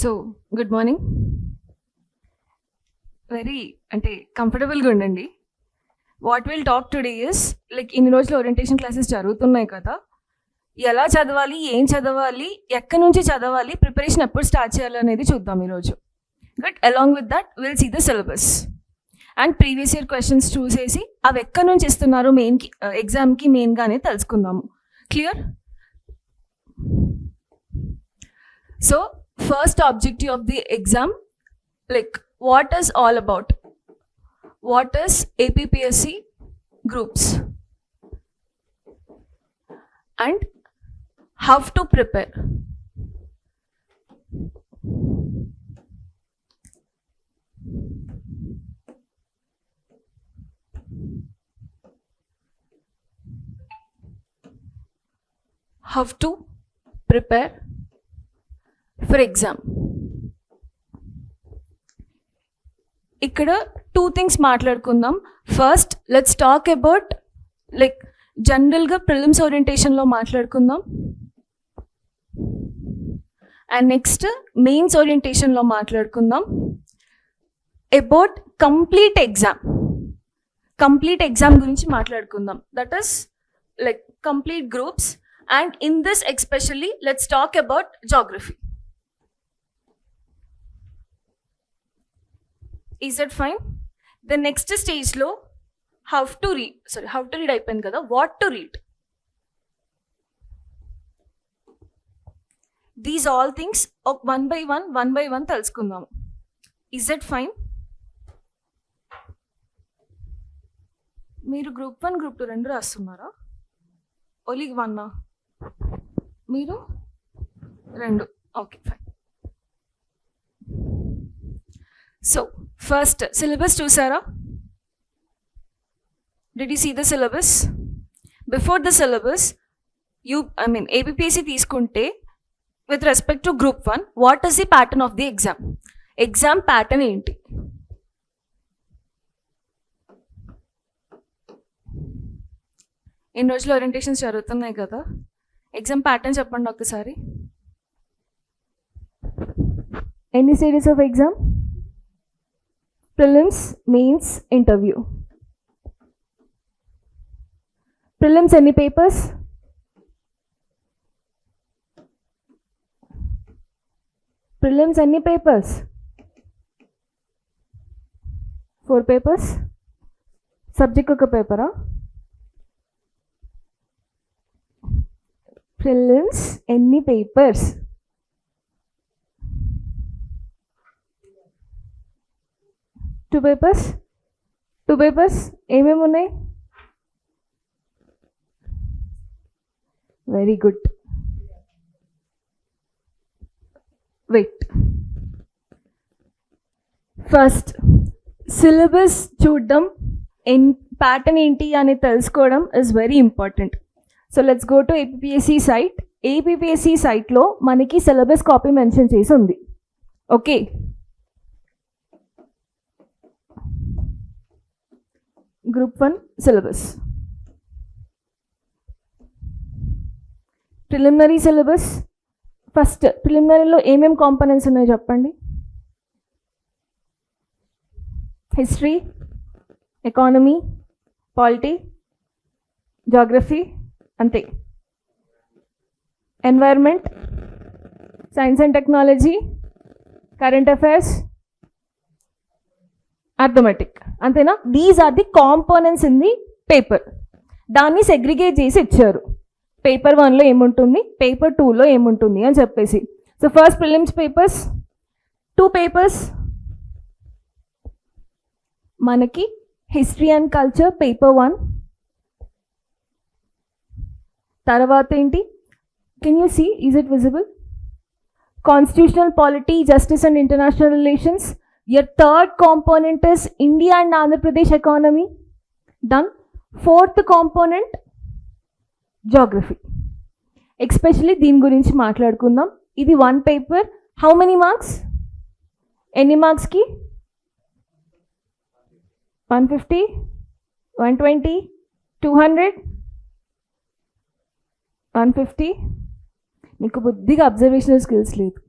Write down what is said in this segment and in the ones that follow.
So good morning. Very అంటే కంఫర్టబుల్గా ఉండండి. What will talk today is like ఇన్ని రోజులు ఓరియంటేషన్ క్లాసెస్ జరుగుతున్నాయి కదా, ఎలా చదవాలి, ఏం చదవాలి, ఎక్కడి నుంచి చదవాలి, ప్రిపరేషన్ ఎప్పుడు స్టార్ట్ చేయాలి అనేది చూద్దాం ఈరోజు. But along with that will see the syllabus and previous year questions చూసేసి అవి ఎక్కడి నుంచి ఇస్తున్నారు మెయిన్కి ఎగ్జామ్కి మెయిన్గా అనేది తెలుసుకుందాము. Clear? So first objective of the exam, like what is all about, what is APPSC groups and how to prepare. How to prepare for exam. ఇక్కడ టూ థింగ్స్ మాట్లాడుకుందాం. First let's talk about like జనరల్గా prelims ఓరియంటేషన్లో మాట్లాడుకుందాం, and next mains ఓరియంటేషన్లో మాట్లాడుకుందాం about complete exam గురించి మాట్లాడుకుందాం. That is like complete groups, and in this especially let's talk about geography. Is that fine? The next stage lo how to read అయిపోయింది కదా, what to read. These all things one by one తెలుసుకుందాం. Is that fine? మీరు group 1 group 2 రెండు రాస్తున్నారా? Only 1 మీరు 2? Okay fine. So first syllabus చూసారా? Did you see the syllabus? Before the syllabus, APPSC తీసుకుంటే with respect to group 1, what is the pattern of the exam pattern ఏంటి? ఇన్ని రోజులు orientations జరుగుతున్నాయి కదా, ఎగ్జామ్ ప్యాటర్న్ చెప్పండి ఒక్కసారి. ఎన్ని stages of exam? Prelims, mains, interview. Prelims any papers? Prelims any papers? 4 papers. Subject oka paper. Prelims any papers? 2 papers ఏమేమి ఉన్నాయి? Very good. Wait, first syllabus చూడడం, ప్యాటర్న్ ఏంటి అని తెలుసుకోవడం is very important. So let's go to APPSC site. APPSC సైట్లో మనకి syllabus copy mention చేసి ఉంది. Okay, group 1 syllabus, preliminary syllabus. First ప్రిలిమినరీలో ఏమేమి కాంపోనెంట్స్ ఉన్నాయో చెప్పండి. హిస్టరీ, ఎకానమీ, పాలిటీ, జాగ్రఫీ, అంతే. Environment, science and technology, current affairs, arithmetic, అంతేనా? These are the components in the paper. దాన్ని సెగ్రిగేట్ చేసి ఇచ్చారు. పేపర్ 1లో ఏముంటుంది, పేపర్ 2లో ఏముంటుంది అని చెప్పేసి. So first prelims papers, 2 papers మనకి. History and culture paper 1. తర్వాత ఏంటి? Can you see, is it visible? Constitutional polity, justice and international relations. Your third component is India and Andhra Pradesh economy. Done. Fourth component, geography. Especially దీని గురించి మాట్లాడుకుందాం. ఇది 1 paper. How many marks? ఎన్ని మార్క్స్కి? 150, 120, 200, 150. మీకు బుద్ధిగా అబ్జర్వేషనల్ స్కిల్స్ లేదు.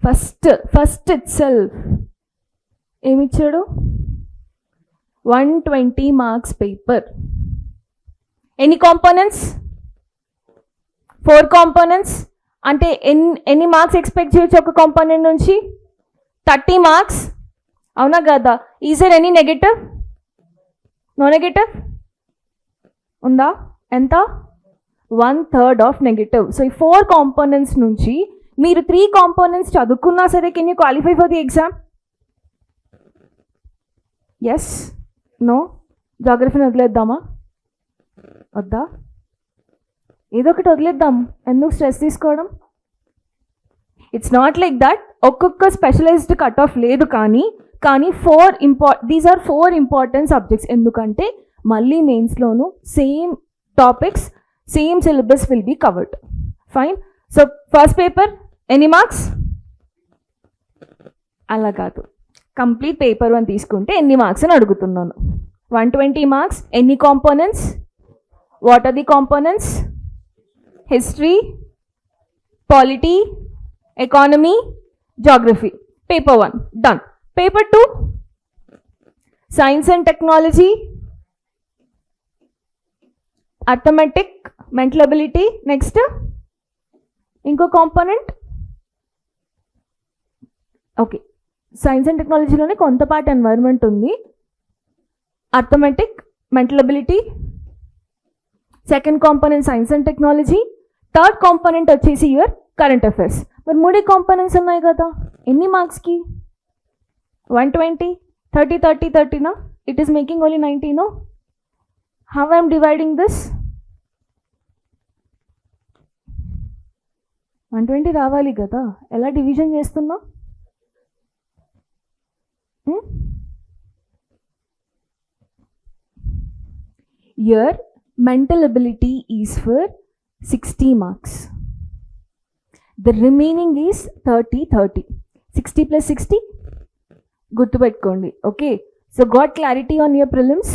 First itself ఏమిచ్చాడు? 120 మార్క్స్ పేపర్. ఎన్ని కాంపోనెంట్స్? 4 కాంపోనెంట్స్. అంటే ఎన్ని మార్క్స్ ఎక్స్పెక్ట్ చేయొచ్చు ఒక కాంపోనెంట్ నుంచి? 30 మార్క్స్. అవునా కదా? Is there any negative? No negative ఉందా? ఎంత? 1/3 ఆఫ్ నెగటివ్. సో ఈ 4 కాంపోనెంట్స్ నుంచి మీరు 3 కాంపోనెంట్స్ చదువుకున్నా సరే can you qualify for the exam? Yes? No? జాగ్రఫీని వదిలేద్దామా? వద్దా? ఏదో ఒకటి వదిలేద్దాం. ఎందుకు స్ట్రెస్ తీసుకోవడం? ఇట్స్ నాట్ లైక్ దట్ ఒక్కొక్క స్పెషలైజ్డ్ కట్ ఆఫ్ లేదు, కానీ దీస్ ఆర్ 4 ఇంపార్టెంట్ సబ్జెక్ట్స్. ఎందుకంటే మళ్ళీ మెయిన్స్లోను same topics, same syllabus will be covered. Fine. So first paper ఎన్ని మార్క్స్? అలా కాదు, కంప్లీట్ పేపర్ 1 తీసుకుంటే ఎన్ని మార్క్స్ అని అడుగుతున్నాను. 120 మార్క్స్. ఎన్ని components? What are the components? History, polity, economy, geography. Paper 1 done. Paper 2 science and technology, arithmetic, mental ability. Next ఇంకో component. Okay, science and టెక్నాలజీలోనే కొంతపాటి ఎన్వైర్న్మెంట్ ఉంది. Arithmetic, mental ability, second component science and technology, third component వచ్చేసి your current affairs. మరి 3 components ఉన్నాయి కదా, ఎన్ని మార్క్స్కి? 120, 30, 30, 30 it is making only 90. No? How I'm dividing this? 120 రావాలి కదా, ఎలా డివిజన్ చేస్తున్నా? Your mental ability is for 60 marks. The remaining is 30, 30. 60 plus 60? గుర్తుపెట్టుకోండి. Okay, so got clarity on your prelims?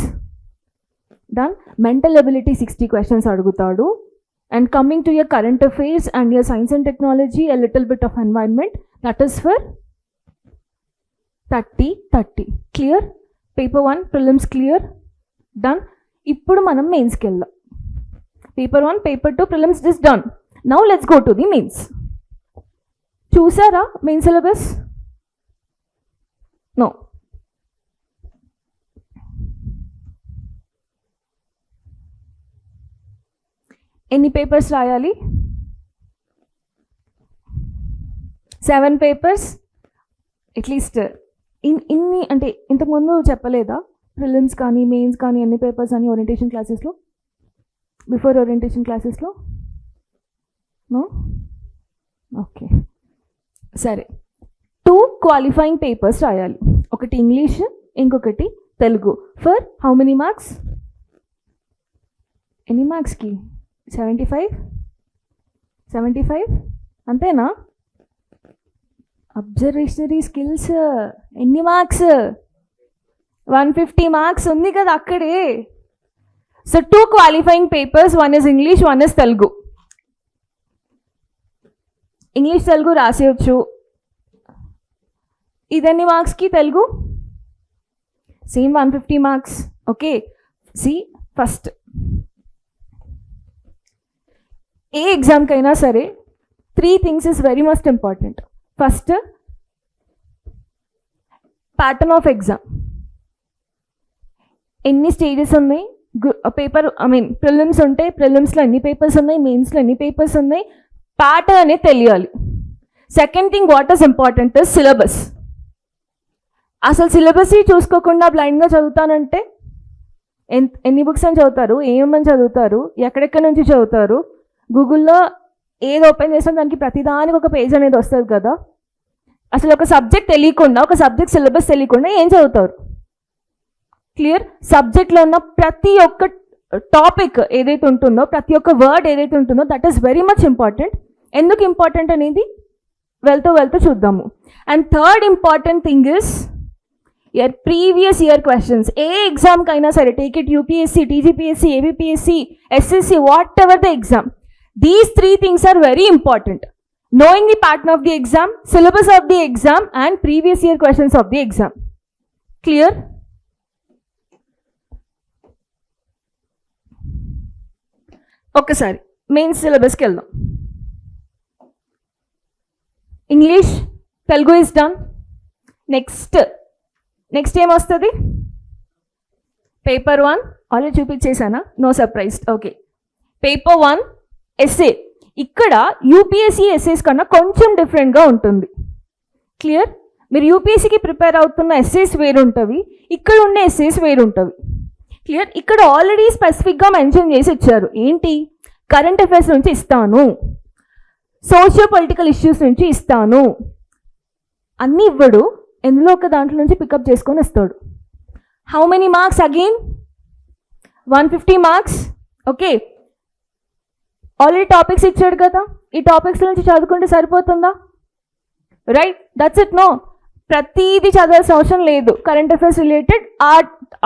Done. Mental ability 60 questions అడుగుతాడు. And coming to your current affairs and your science and technology, a little bit of environment, that is for 30, 30. Clear? Paper 1 prelims clear? Done. ఇప్పుడు మనం మెయిన్స్కి వెళ్దాం. Paper 1, paper 2 prelims is done. Now let's go to the mains. చూసారా main syllabus? No. ఎన్ని papers రాయాలి? 7 papers at least. ఇన్ని అంటే ఇంతకుముందు చెప్పలేదా? ప్రిలిమ్స్ కానీ మెయిన్స్ కానీ ఎన్ని పేపర్స్ అని ఓరియంటేషన్ క్లాసెస్లో, బిఫోర్ ఓరియంటేషన్ క్లాసెస్లో? నో? ఓకే, సరే. 2 క్వాలిఫైయింగ్ పేపర్స్ రాయాలి. ఒకటి ఇంగ్లీష్, ఇంకొకటి Telugu. For how many marks? ఎన్ని మార్క్స్కి? 75? 75 అంతేనా? అబ్జర్వేషనరీ స్కిల్స్ ఎన్ని మార్క్స్? 150 మార్క్స్ ఉంది కదా అక్కడే. So 2 qualifying papers, 1 is English, 1 is Telugu. English Telugu రాసేయచ్చు. ఇదెన్ని మార్క్స్కి? Telugu same 150 marks. Okay, see first ఏ ఎగ్జామ్కైనా సరే 3 things is very must important. First, pattern of exam. ఎన్ని స్టేజెస్ ఉన్నాయి? పేపర్ ప్రిలిమ్స్ ఉంటే ప్రిలిమ్స్లో ఎన్ని పేపర్స్ ఉన్నాయి, మెయిన్స్లో ఎన్ని పేపర్స్ ఉన్నాయి, ప్యాటర్న్ అనేది తెలియాలి. Second thing what is important is syllabus. అసలు సిలబస్ చూసుకోకుండా బ్లైండ్గా చదువుతానంటే ఎన్ని బుక్స్ అని చదువుతారు, ఏమని చదువుతారు, ఎక్కడెక్కడి నుంచి చదువుతారు? గూగుల్లో ఏది ఓపెన్ చేసినా దానికి ప్రతిదానికి ఒక పేజ్ అనేది వస్తుంది కదా. అసలు ఒక సబ్జెక్ట్ తెలియకుండా, ఒక సబ్జెక్ట్ సిలబస్ తెలియకుండా ఏం చదువుతారు? క్లియర్? సబ్జెక్ట్లో ఉన్న ప్రతి ఒక్క టాపిక్ ఏదైతే ఉంటుందో, ప్రతి ఒక్క వర్డ్ ఏదైతే ఉంటుందో, that is very much important. ఎందుకు ఇంపార్టెంట్ అనేది వెళ్తూ చూద్దాము. And third important thing is your previous year questions. ఏ ఎగ్జామ్కైనా సరే, take it UPSC, TGPSC, APPSC, SSC, what ever the exam, these 3 things are very important. knowing the pattern of the exam, syllabus of the exam and previous year questions of the exam. Clear? ఒక్కసారి main సిలబస్కి వెళ్దాం. English, Telugu is done. Next ఏమొస్తుంది? Paper 1 already చూపించేసానా? No surprise. Okay, paper 1 essay. ఇక్కడ UPSC essays కన్నా కొంచెం డిఫరెంట్గా ఉంటుంది. క్లియర్? మీరు యూపీఎస్సీకి ప్రిపేర్ అవుతున్న ఎస్ఏస్ వేరుంటవి, ఇక్కడ ఉండే ఎస్ఏస్ వేరుంటవి. క్లియర్? ఇక్కడ ఆల్రెడీ స్పెసిఫిక్గా మెన్షన్ చేసి ఇచ్చారు. ఏంటి? కరెంట్ అఫైర్స్ నుంచి ఇస్తాను, సోషియో పొలిటికల్ ఇష్యూస్ నుంచి ఇస్తాను అన్నీ ఇవ్వడు, ఎందులో ఒక దాంట్లో నుంచి పికప్ చేసుకొని ఇస్తాడు. How many marks? Again 150 marks. Okay, already topics ఇచ్చాడు కదా, ఈ టాపిక్స్ నుంచి చదువుకుంటే సరిపోతుందా? Right, that's it. నో, ప్రతిదీ చదవాల్సిన అవసరం లేదు. కరెంట్ అఫైర్స్ రిలేటెడ్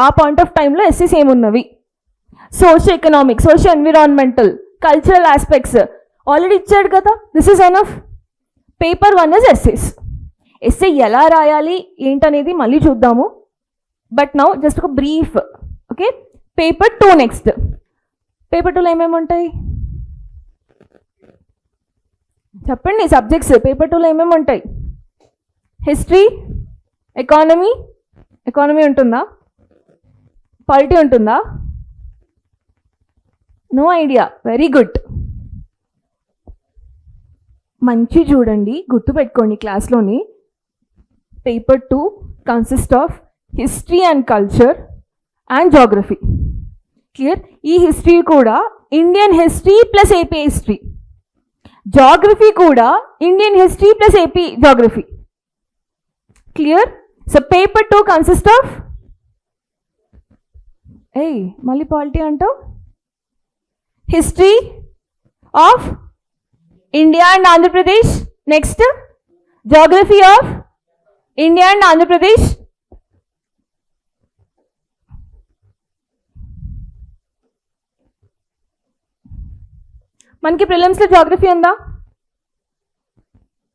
ఆ పాయింట్ ఆఫ్ టైంలో ఎస్సీస్ ఏమున్నవి, socio economic, socio environmental, cultural aspects already ఇచ్చాడు కదా. This is enough. Paper 1 is essays. Essay ఎలా రాయాలి ఏంటనేది మళ్ళీ చూద్దాము, బట్ నౌ జస్ట్ ఒక brief. Okay, paper 2 next. Paper 2లో ఏమేమి ఉంటాయి చెప్పండి? సబ్జెక్ట్స్ పేపర్ 2లో ఏమేమి ఉంటాయి? హిస్టరీ, ఎకానమీ ఉంటుందా? పాలిటీ ఉంటుందా? No idea. Very good. మంచి చూడండి, గుర్తుపెట్టుకోండి క్లాస్లోని. Paper 2 consist of history and culture and geography. Clear? ఈ హిస్టరీ కూడా Indian history plus AP history, geography కూడా Indian history plus AP geography. Clear? So paper 2 consist of మళ్ళీ polity అంటావు, history of India and Andhra Pradesh, next geography of India and Andhra Pradesh, మనకి ప్రిలిమ్స్లో geography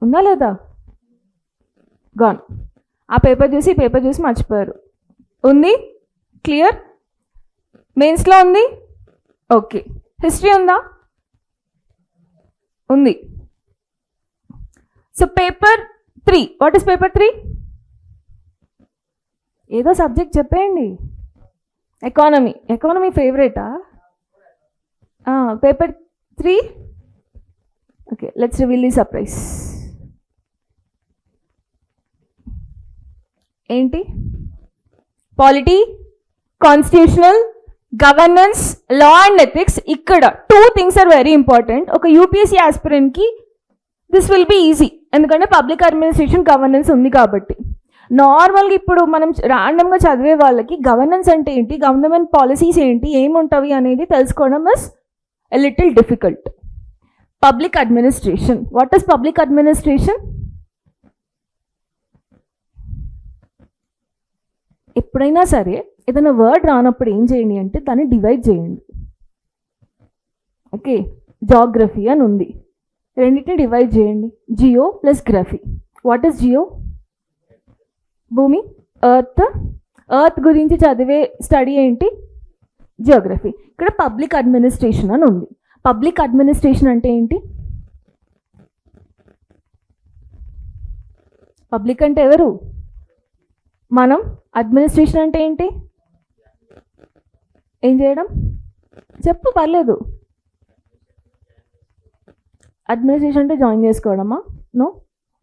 ఉందా లేదా? Gone. ఆ పేపర్ చూసి మర్చిపోయారు. ఉంది? క్లియర్? మెయిన్స్లో ఉంది? ఓకే. హిస్టరీ ఉందా? ఉంది. So paper 3, what is paper 3? ఏదో సబ్జెక్ట్ చెప్పేయండి. ఎకానమీ ఫేవరెటా? Paper 3. Okay, let's reveal the surprise. ఏంటి? Polity, constitutional, governance, law and ethics. ఇక్కడ 2 థింగ్స్ ఆర్ వెరీ ఇంపార్టెంట్. ఒక యూపీఎస్సీ ఆస్పిరెంట్కి దిస్ విల్ బీ ఈజీ, ఎందుకంటే పబ్లిక్ అడ్మినిస్ట్రేషన్, గవర్నెన్స్ ఉంది కాబట్టి. నార్మల్గా ఇప్పుడు మనం ర్యాండమ్గా చదివే వాళ్ళకి గవర్నెన్స్ అంటే ఏంటి, గవర్నమెంట్ పాలసీస్ ఏంటి, ఏముంటవి అనేది తెలుసుకోవడం is a little difficult. Public administration. What is public administration? ఎప్పుడైనా సరే ఏదైనా వర్డ్ రానప్పుడు ఏం చేయండి అంటే దాన్ని డివైడ్ చేయండి. ఓకే, జాగ్రఫీ అని ఉంది, రెండింటిని డివైడ్ చేయండి. Geo plus graphy. What is geo? భూమి, ఎర్త్ గురించి చదివే స్టడీ ఏంటి? జియోగ్రఫీ. ఇక్కడ పబ్లిక్ అడ్మినిస్ట్రేషన్ అని ఉంది. పబ్లిక్ అడ్మినిస్ట్రేషన్ అంటే ఏంటి? పబ్లిక్ అంటే ఎవరు? మనం. అడ్మినిస్ట్రేషన్ అంటే ఏంటి? ఏం చేయడం? చెప్పు, పర్లేదు. అడ్మినిస్ట్రేషన్ అంటే జాయిన్ చేసుకోవడమా? No.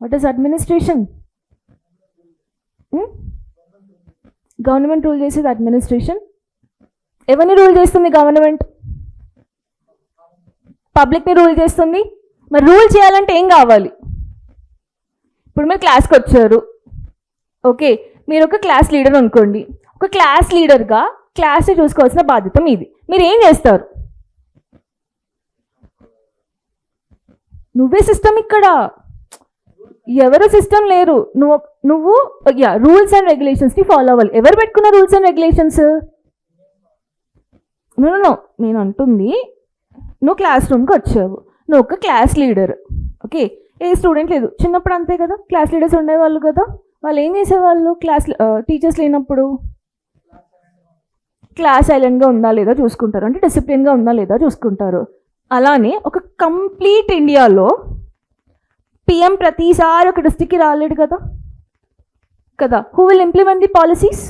What is administration? Government rule చేసేది అడ్మినిస్ట్రేషన్. ఎవరిని రూల్ చేస్తుంది గవర్నమెంట్? పబ్లిక్ని రూల్ చేస్తుంది. మరి రూల్ చేయాలంటే ఏం కావాలి? ఇప్పుడు మీరు క్లాస్కి వచ్చారు. ఓకే, మీరు ఒక క్లాస్ లీడర్ అనుకోండి. ఒక క్లాస్ లీడర్గా క్లాస్ని చూసుకోవాల్సిన బాధ్యత మీది. మీరు ఏం చేస్తారు? నువ్వే సిస్టమ్. ఇక్కడ ఎవరు సిస్టమ్ లేరు. నువ్వు రూల్స్ అండ్ రెగ్యులేషన్స్ని ఫాలో అవ్వాలి. ఎవరు పెట్టుకున్న రూల్స్ అండ్ రెగ్యులేషన్స్? నో, నేను అంటుంది నువ్వు క్లాస్ రూమ్కి వచ్చావు, నువ్వు ఒక క్లాస్ లీడర్. ఓకే, ఏ స్టూడెంట్ లేదు. చిన్నప్పుడు అంతే కదా, క్లాస్ లీడర్స్ ఉండేవాళ్ళు కదా, వాళ్ళు ఏం చేసేవాళ్ళు, టీచర్స్ లేనప్పుడు క్లాస్ సైలెంట్గా ఉందా లేదా చూసుకుంటారు, అంటే డిసిప్లిన్గా ఉందా లేదా చూసుకుంటారు. అలానే ఒక కంప్లీట్ ఇండియాలో పిఎం ప్రతిసారి ఒక డిస్ట్రిక్ట్కి రాలేడు కదా కదా. Who will implement the policies?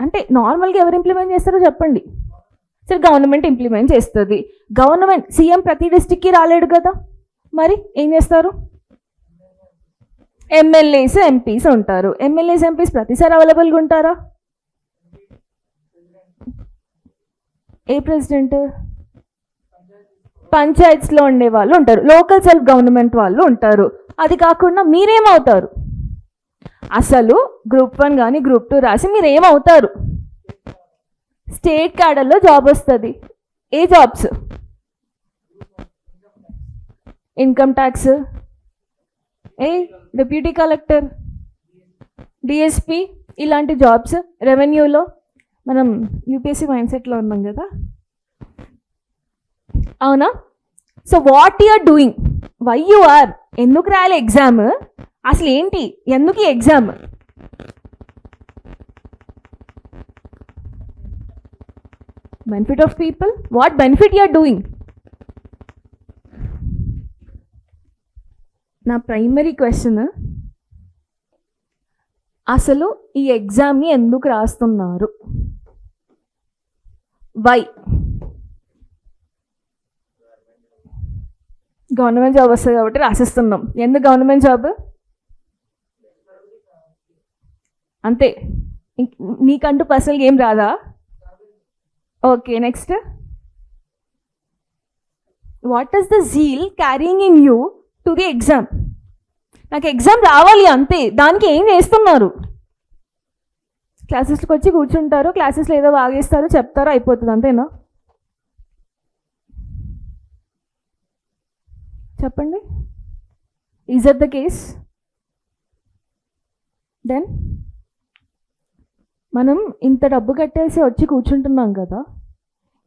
అంటే నార్మల్గా ఎవరు ఇంప్లిమెంట్ చేస్తారో చెప్పండి. సరే, గవర్నమెంట్ ఇంప్లిమెంట్ చేస్తుంది. గవర్నమెంట్ సీఎం ప్రతి డిస్ట్రిక్ట్కి రాలేడు కదా, మరి ఏం చేస్తారు? ఎమ్మెల్యేస్ ఎంపీస్ ఉంటారు. ఎమ్మెల్యేస్ ఎంపీస్ ప్రతిసారి అవైలబుల్గా ఉంటారా? ఏ ప్రెసిడెంట్? పంచాయత్స్లో ఉండే వాళ్ళు ఉంటారు, లోకల్ సెల్ఫ్ గవర్నమెంట్ వాళ్ళు ఉంటారు. అది కాకుండా మీరేమవుతారు? అసలు గ్రూప్ 1 కానీ గ్రూప్ 2 రాసి మీరు ఏమవుతారు? స్టేట్ క్యాడర్లో జాబ్ వస్తుంది. ఏ jobs? Income tax, deputy collector, DSP, ఇలాంటి జాబ్స్. రెవెన్యూలో మనం యూపీఎస్సీ మైండ్ సెట్లో ఉన్నాం కదా, అవునా? So what you are doing, why you are, ఎందుకు రాయాలి ఎగ్జామ్, అసలు ఏంటి, ఎందుకు ఈ exam? Benefit of people, what benefit you are doing? నా ప్రైమరీ క్వశ్చన్, అసలు ఈ ఎగ్జామ్ని ఎందుకు రాస్తున్నారు? వై? గవర్నమెంట్ జాబ్ వస్తుంది కాబట్టి రాసిస్తున్నాం. ఎందుకు గవర్నమెంట్ జాబ్? అంతే. నీకంటూ పర్సనల్గా ఏం రాదా? Okay, next. What is the zeal carrying in you to the exam? నాకు ఎగ్జామ్ రావాలి అంతే, దానికి ఏం చేస్తున్నారు? క్లాసెస్కి వచ్చి కూర్చుంటారు, క్లాసెస్లో ఏదో వాగేస్తారు, చెప్తారు, అయిపోతుంది, అంతేనా? చెప్పండి, is that the case? Then మనం ఇంత డబ్బు కట్టేసి వచ్చి కూర్చుంటున్నాం కదా,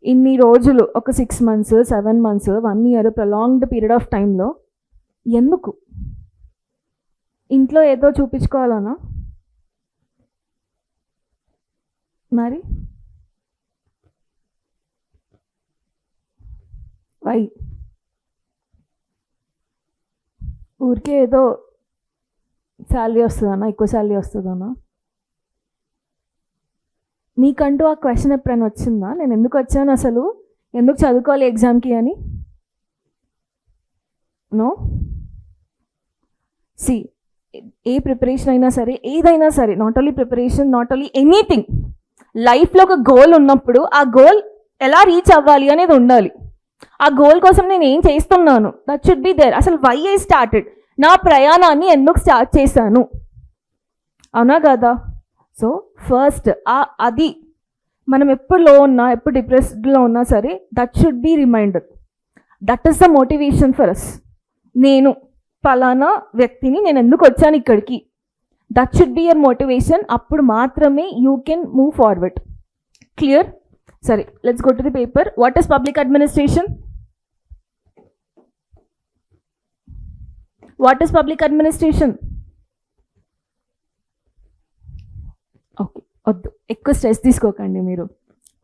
ఇన్ని రోజులు, ఒక 6 months 7 months 1 year prolonged period of టైంలో ఎందుకు? ఇంట్లో ఏదో చూపించుకోవాలనా? మరి వై? ఊరికే ఏదో శాలరీ వస్తుందన్నా, ఎక్కువ శాలరీ వస్తుందన్నా? మీకంటూ ఆ క్వశ్చన్ ఎప్పుడైనా వచ్చిందా, నేను ఎందుకు వచ్చాను, అసలు ఎందుకు చదువుకోవాలి ఎగ్జామ్కి అని? నో. సి, ఏ ప్రిపరేషన్ అయినా సరే, ఏదైనా సరే, not only preparation, not only anything, లైఫ్లో ఒక గోల్ ఉన్నప్పుడు ఆ గోల్ ఎలా రీచ్ అవ్వాలి అనేది ఉండాలి. ఆ గోల్ కోసం నేను ఏం చేస్తున్నాను, దట్ షుడ్ బి దేర్. అసలు వై ఐ స్టార్టెడ్, నా ప్రయాణాన్ని ఎందుకు స్టార్ట్ చేశాను, అవునా కదా? సో ఫస్ట్ అది మనం ఎప్పుడు లో ఉన్నా, ఎప్పుడు డిప్రెస్డ్లో ఉన్నా సరే, that should be reminder. That is the motivation for us. నేను ఫలానా వ్యక్తిని, నేను ఎందుకు వచ్చాను ఇక్కడికి, that should be your motivation. అప్పుడు మాత్రమే you can move forward. Clear? సరే, let's go to the paper. What is public administration? What is public administration? Okay, వద్దు, ఎక్కువ స్ట్రెస్ తీసుకోకండి మీరు.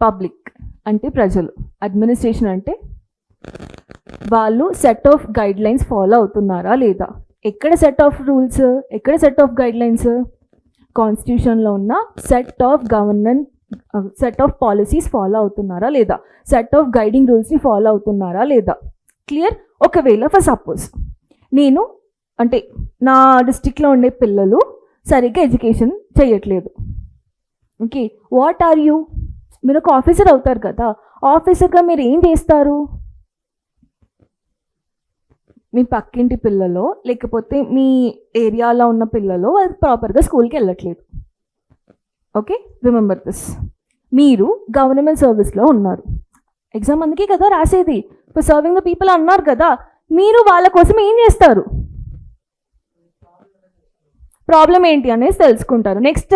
పబ్లిక్ అంటే ప్రజలు, అడ్మినిస్ట్రేషన్ అంటే వాళ్ళు set of guide lines follow అవుతున్నారా లేదా? ఎక్కడ సెట్ ఆఫ్ రూల్స్, ఎక్కడ సెట్ ఆఫ్ గైడ్ లైన్స్? కాన్స్టిట్యూషన్లో ఉన్న set of governance, set of policies follow అవుతున్నారా లేదా? సెట్ ఆఫ్ గైడింగ్ రూల్స్ని ఫాలో అవుతున్నారా లేదా? క్లియర్? ఒకవేళ ఫర్ సపోజ్ నేను, అంటే నా డిస్ట్రిక్ట్లో ఉండే పిల్లలు సరిగ్గా ఎడ్యుకేషన్ చేయట్లేదు, ఓకే, వాట్ ఆర్ యూ? మీరు ఒక ఆఫీసర్ అవుతారు కదా, ఆఫీసర్గా మీరు ఏం చేస్తారు? మీ పక్కింటి పిల్లలు, లేకపోతే మీ ఏరియాలో ఉన్న పిల్లలు వాళ్ళు ప్రాపర్గా స్కూల్కి వెళ్ళట్లేదు, ఓకే, రిమెంబర్ దిస్. మీరు గవర్నమెంట్ సర్వీస్లో ఉన్నారు, ఎగ్జామ్ అందుకే కదా రాసేది, ఫర్ సర్వింగ్ ద పీపుల్ అన్నారు కదా, మీరు వాళ్ళ కోసం ఏం చేస్తారు? ప్రాబ్లం ఏంటి అనేది తెలుసుకుంటారు. నెక్స్ట్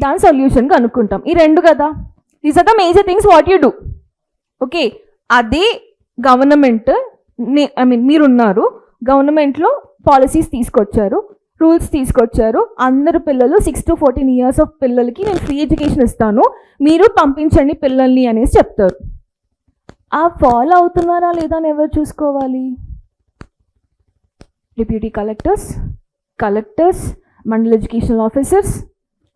దాని సొల్యూషన్ కనుక్కుంటాం. ఈ రెండు కదా, these are the major things what you do, okay. అదే గవర్నమెంట్ మీరున్నారు, గవర్నమెంట్లో పాలసీస్ తీసుకొచ్చారు, రూల్స్ తీసుకొచ్చారు, అందరు పిల్లలు 6 to 14 years ఆఫ్ పిల్లలకి నేను ఫ్రీ ఎడ్యుకేషన్ ఇస్తాను, మీరు పంపించండి పిల్లల్ని అనేసి చెప్తారు. ఆ ఫాలో అవుతున్నారా లేదా అని ఎవరు చూసుకోవాలి? Deputy collectors, mandal educational officers,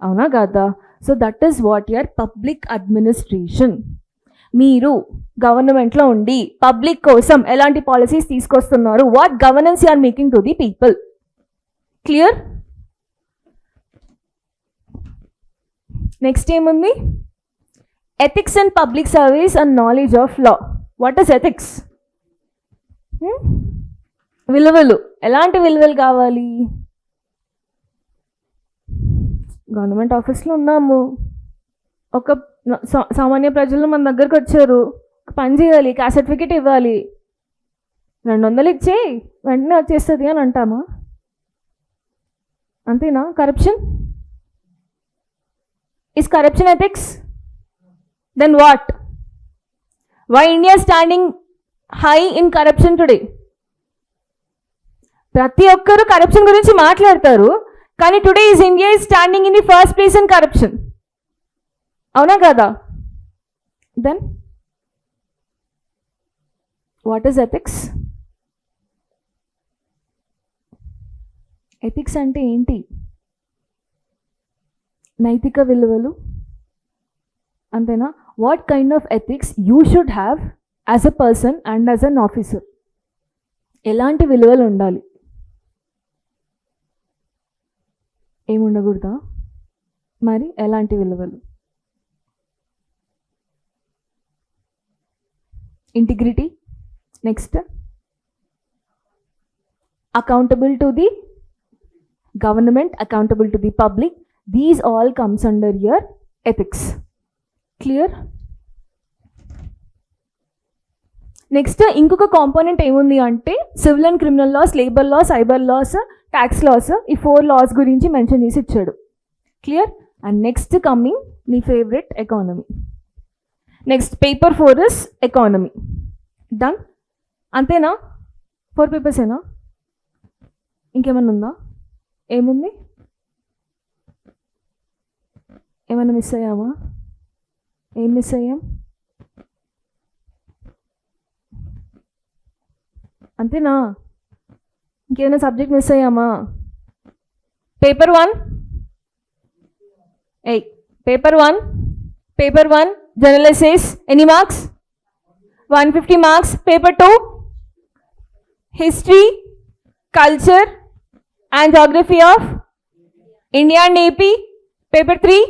అవునా కాదా? So that is what your public administration. మీరు గవర్నమెంట్లో ఉండి పబ్లిక్ కోసం ఎలాంటి పాలసీస్ తీసుకొస్తున్నారు, what governance you are making to the people. Clear? Next ఏముంది? Ethics and public service and knowledge of law. What is ethics? విలువలు. ఎలాంటి విలువలు కావాలి? గవర్నమెంట్ ఆఫీస్లో ఉన్నాము, ఒక సామాన్య ప్రజలు మన దగ్గరకు వచ్చారు, పని చేయాలి, క్యాస్ట్ సర్టిఫికేట్ ఇవ్వాలి, 200 ఇచ్చేయి వెంటనే వచ్చేస్తుంది అని అంటామా? అంతేనా? Corruption. Is corruption ethics? Then what? Why India standing high in corruption today? ప్రతి ఒక్కరు కరప్షన్ గురించి మాట్లాడతారు, కానీ today is India is standing in the first place in corruption. అవునా కదా? Then what is ethics? Ethics అంటే ఏంటి? నైతిక విలువలు, అంతేనా? What kind of ethics you should have as a person and as an officer. ఎలాంటి విలువలు ఉండాలి? ఏముండకూడదా? మరి ఎలాంటి విలువలు? Integrity. Next accountable to the government, accountable to the public. These all comes under your ethics. Clear? Next ఇంకొక component ఏముంది అంటే civil and criminal laws, labour laws, cyber laws, tax loss. ఈ 4 laws గురించి మెన్షన్ చేసి ఇచ్చాడు. Clear? And next coming నీ favourite, economy. Next paper 4 is economy. Done? అంతేనా? 4 పేపర్సేనా? ఇంకేమన్నా ఉందా? ఏముంది? ఏమన్నా మిస్ అయ్యామా? ఏం మిస్ అయ్యాం? అంతేనా? ఇంకేమైనా సబ్జెక్ట్ మిస్ అయ్యామా? పేపర్ 1 పేపర్ 1 జనరల్ ఎస్సేస్ ఎన్ని marks? 150 marks. Paper 2 history, culture and geography of India and AP. Paper 3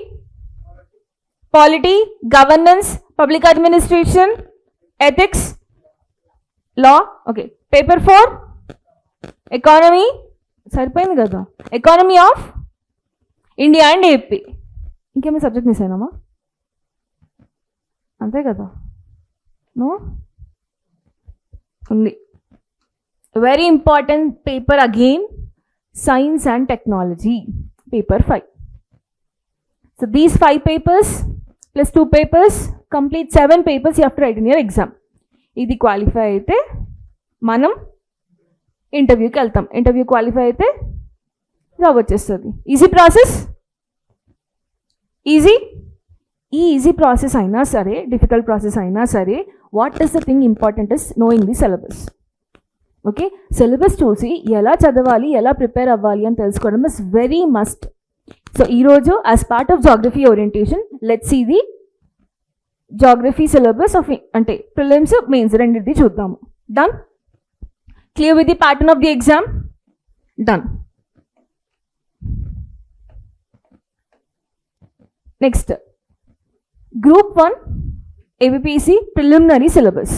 polity, governance, public administration, ethics, law. Okay. Paper 4 economy. సరిపోయింది కదా? Economy of India and AP. ఇంకేమైనా subject miss అయినామా? అంతే కదా? No? ఉంది. Very important paper again, science and technology. Paper 5. So these 5 papers plus 2 papers complete 7 papers you have to write in your exam. ఇది qualify అయితే మనం ఇంటర్వ్యూకి వెళ్తాం, interview qualify అయితే జాబ్ వచ్చేస్తుంది. Easy process. ఈ ఈజీ ప్రాసెస్ అయినా సరే, డిఫికల్ట్ ప్రాసెస్ అయినా సరే, what is the thing important is knowing the syllabus. Okay, syllabus చూసి ఎలా చదవాలి, ఎలా ప్రిపేర్ అవ్వాలి అని తెలుసుకోవడం ఇస్ వెరీ మస్ట్. సో ఈరోజు as part of geography orientation let's see the geography syllabus of అంటే ప్రిలిమ్స్, మెయిన్స్ రెండింటిది చూద్దాము. Done? Clear with the pattern of the exam? Done. Next group 1 APPSC preliminary syllabus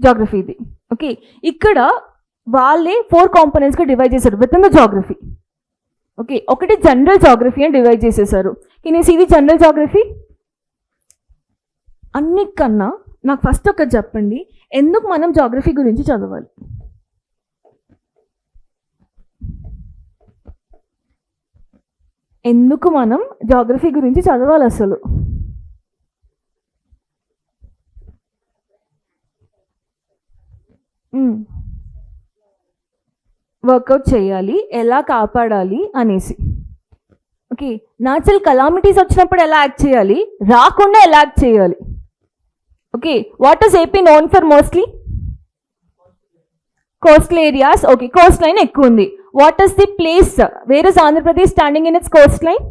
జాగ్రఫీది. Okay, ఇక్కడ వాళ్ళే 4 కాంపోనెంట్స్గా divide చేశారు within the geography. Okay, ఒకటి general geography అని డివైడ్ చేసేసారు. Can you see the general geography? అన్నికన్నా నాకు ఫస్ట్ ఒకటి చెప్పండి, ఎందుకు మనం జాగ్రఫీ గురించి చదవాలి? ఎందుకు మనం జాగ్రఫీ గురించి చదవాలి అసలు? వర్కౌట్ చేయాలి, ఎలా కాపాడాలి అనేసి. ఓకే, న్యాచురల్ కలామిటీస్ వచ్చినప్పుడు ఎలా యాక్ట్ చేయాలి, రాకుండా ఎలా యాక్ట్ చేయాలి. Okay, what is AP known for mostly? Coastal areas. Okay, coast line ఎక్కువ ఉంది. What is the place where is Andhra Pradesh standing in its coast line?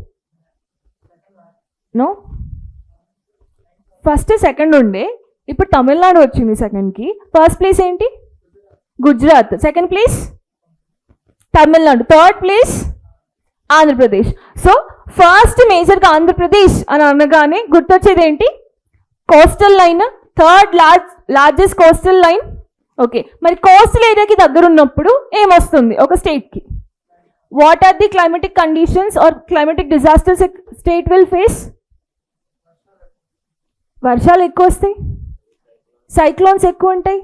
No, first second ఉండే, ఇప్పుడు తమిళనాడు వచ్చింది సెకండ్కి. ఫస్ట్ ప్లేస్ ఏంటి? Gujarat. Second place Tamil Nadu. Third place Andhra Pradesh. So first మేజర్గా ఆంధ్రప్రదేశ్ అని అనగానే గుర్తొచ్చేది ఏంటి? Coastal line. Third largest coastal line. Okay, మరి కోస్టల్ ఏరియాకి దగ్గర ఉన్నప్పుడు ఏమొస్తుంది ఒక స్టేట్కి? What are the climatic conditions or climatic disasters state will face? వర్షాలు ఎక్కువ వస్తాయి, సైక్లోన్స్ ఎక్కువ ఉంటాయి,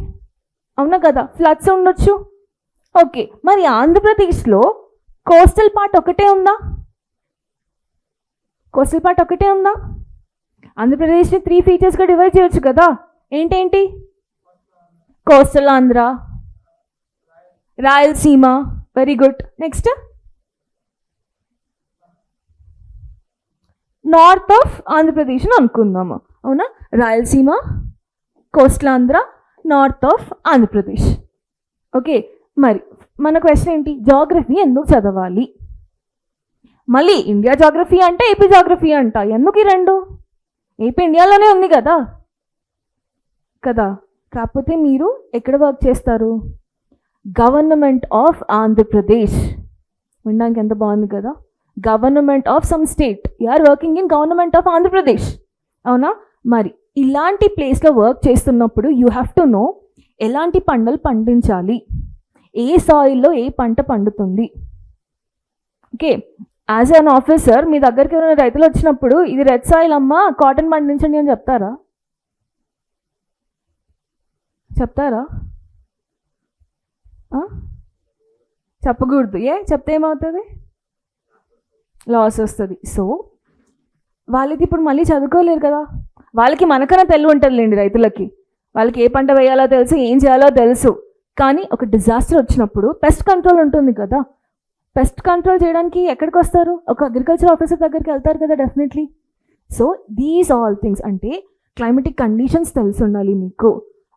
అవునా కదా, ఫ్లడ్స్ ఉండొచ్చు. ఓకే, మరి ఆంధ్రప్రదేశ్లో కోస్టల్ పార్ట్ ఒకటే ఉందా? కోస్టల్ పార్ట్ ఒకటే ఉందా? ఆంధ్రప్రదేశ్ని 3 ఫీచర్స్గా డివైడ్ చేయొచ్చు కదా. ఏంటేంటి? Coastal Andhra, Rayalaseema. Very good. Next north of Andhra Pradesh అని అనుకుందాము, అవునా? Rayalaseema, coastal Andhra, north of Andhra Pradesh. Okay, మరి మన క్వశ్చన్ ఏంటి? జాగ్రఫీ ఎందుకు చదవాలి? మళ్ళీ ఇండియా జాగ్రఫీ అంటే ఏపీ జాగ్రఫీ అంట. ఎందుకు ఈ రెండు? ఏపీ ఇండియాలోనే ఉంది కదా కదా. కాకపోతే మీరు ఎక్కడ వర్క్ చేస్తారు? Government of Andhra Pradesh. వినడానికి ఎంత బాగుంది కదా. Government of some state. You are working in government of Andhra Pradesh, అవునా? మరి ఇలాంటి ప్లేస్లో వర్క్ చేస్తున్నప్పుడు యూ హ్యావ్ టు నో ఎలాంటి పంటలు పండించాలి, ఏ సాయిల్లో ఏ పంట పండుతుంది. ఓకే, యాజ్ అన్ ఆఫీసర్ మీ దగ్గరికి ఎవరైనా రైతులు వచ్చినప్పుడు ఇది రెడ్ సాయిల్ అమ్మా, కాటన్ పండించండి అని చెప్తారా? చెప్తారా? చెప్పకూడదు. చెప్తే ఏమవుతుంది? లాస్ వస్తుంది. సో వాళ్ళకి ఇప్పుడు మళ్ళీ చదువుకోలేరు కదా. వాళ్ళకి మనకన్నా తెలివి ఉంటుందిలేండి రైతులకి. వాళ్ళకి ఏ పంట వేయాలో తెలుసు, ఏం చేయాలో తెలుసు. కానీ ఒక డిజాస్టర్ వచ్చినప్పుడు పెస్ట్ కంట్రోల్ ఉంటుంది కదా. పెస్ట్ కంట్రోల్ చేయడానికి ఎక్కడికి వస్తారు? ఒక అగ్రికల్చర్ ఆఫీసర్ దగ్గరికి వెళ్తారు కదా definitely. So these all things అంటే క్లైమేటిక్ కండిషన్స్ తెలిసి ఉండాలి మీకు.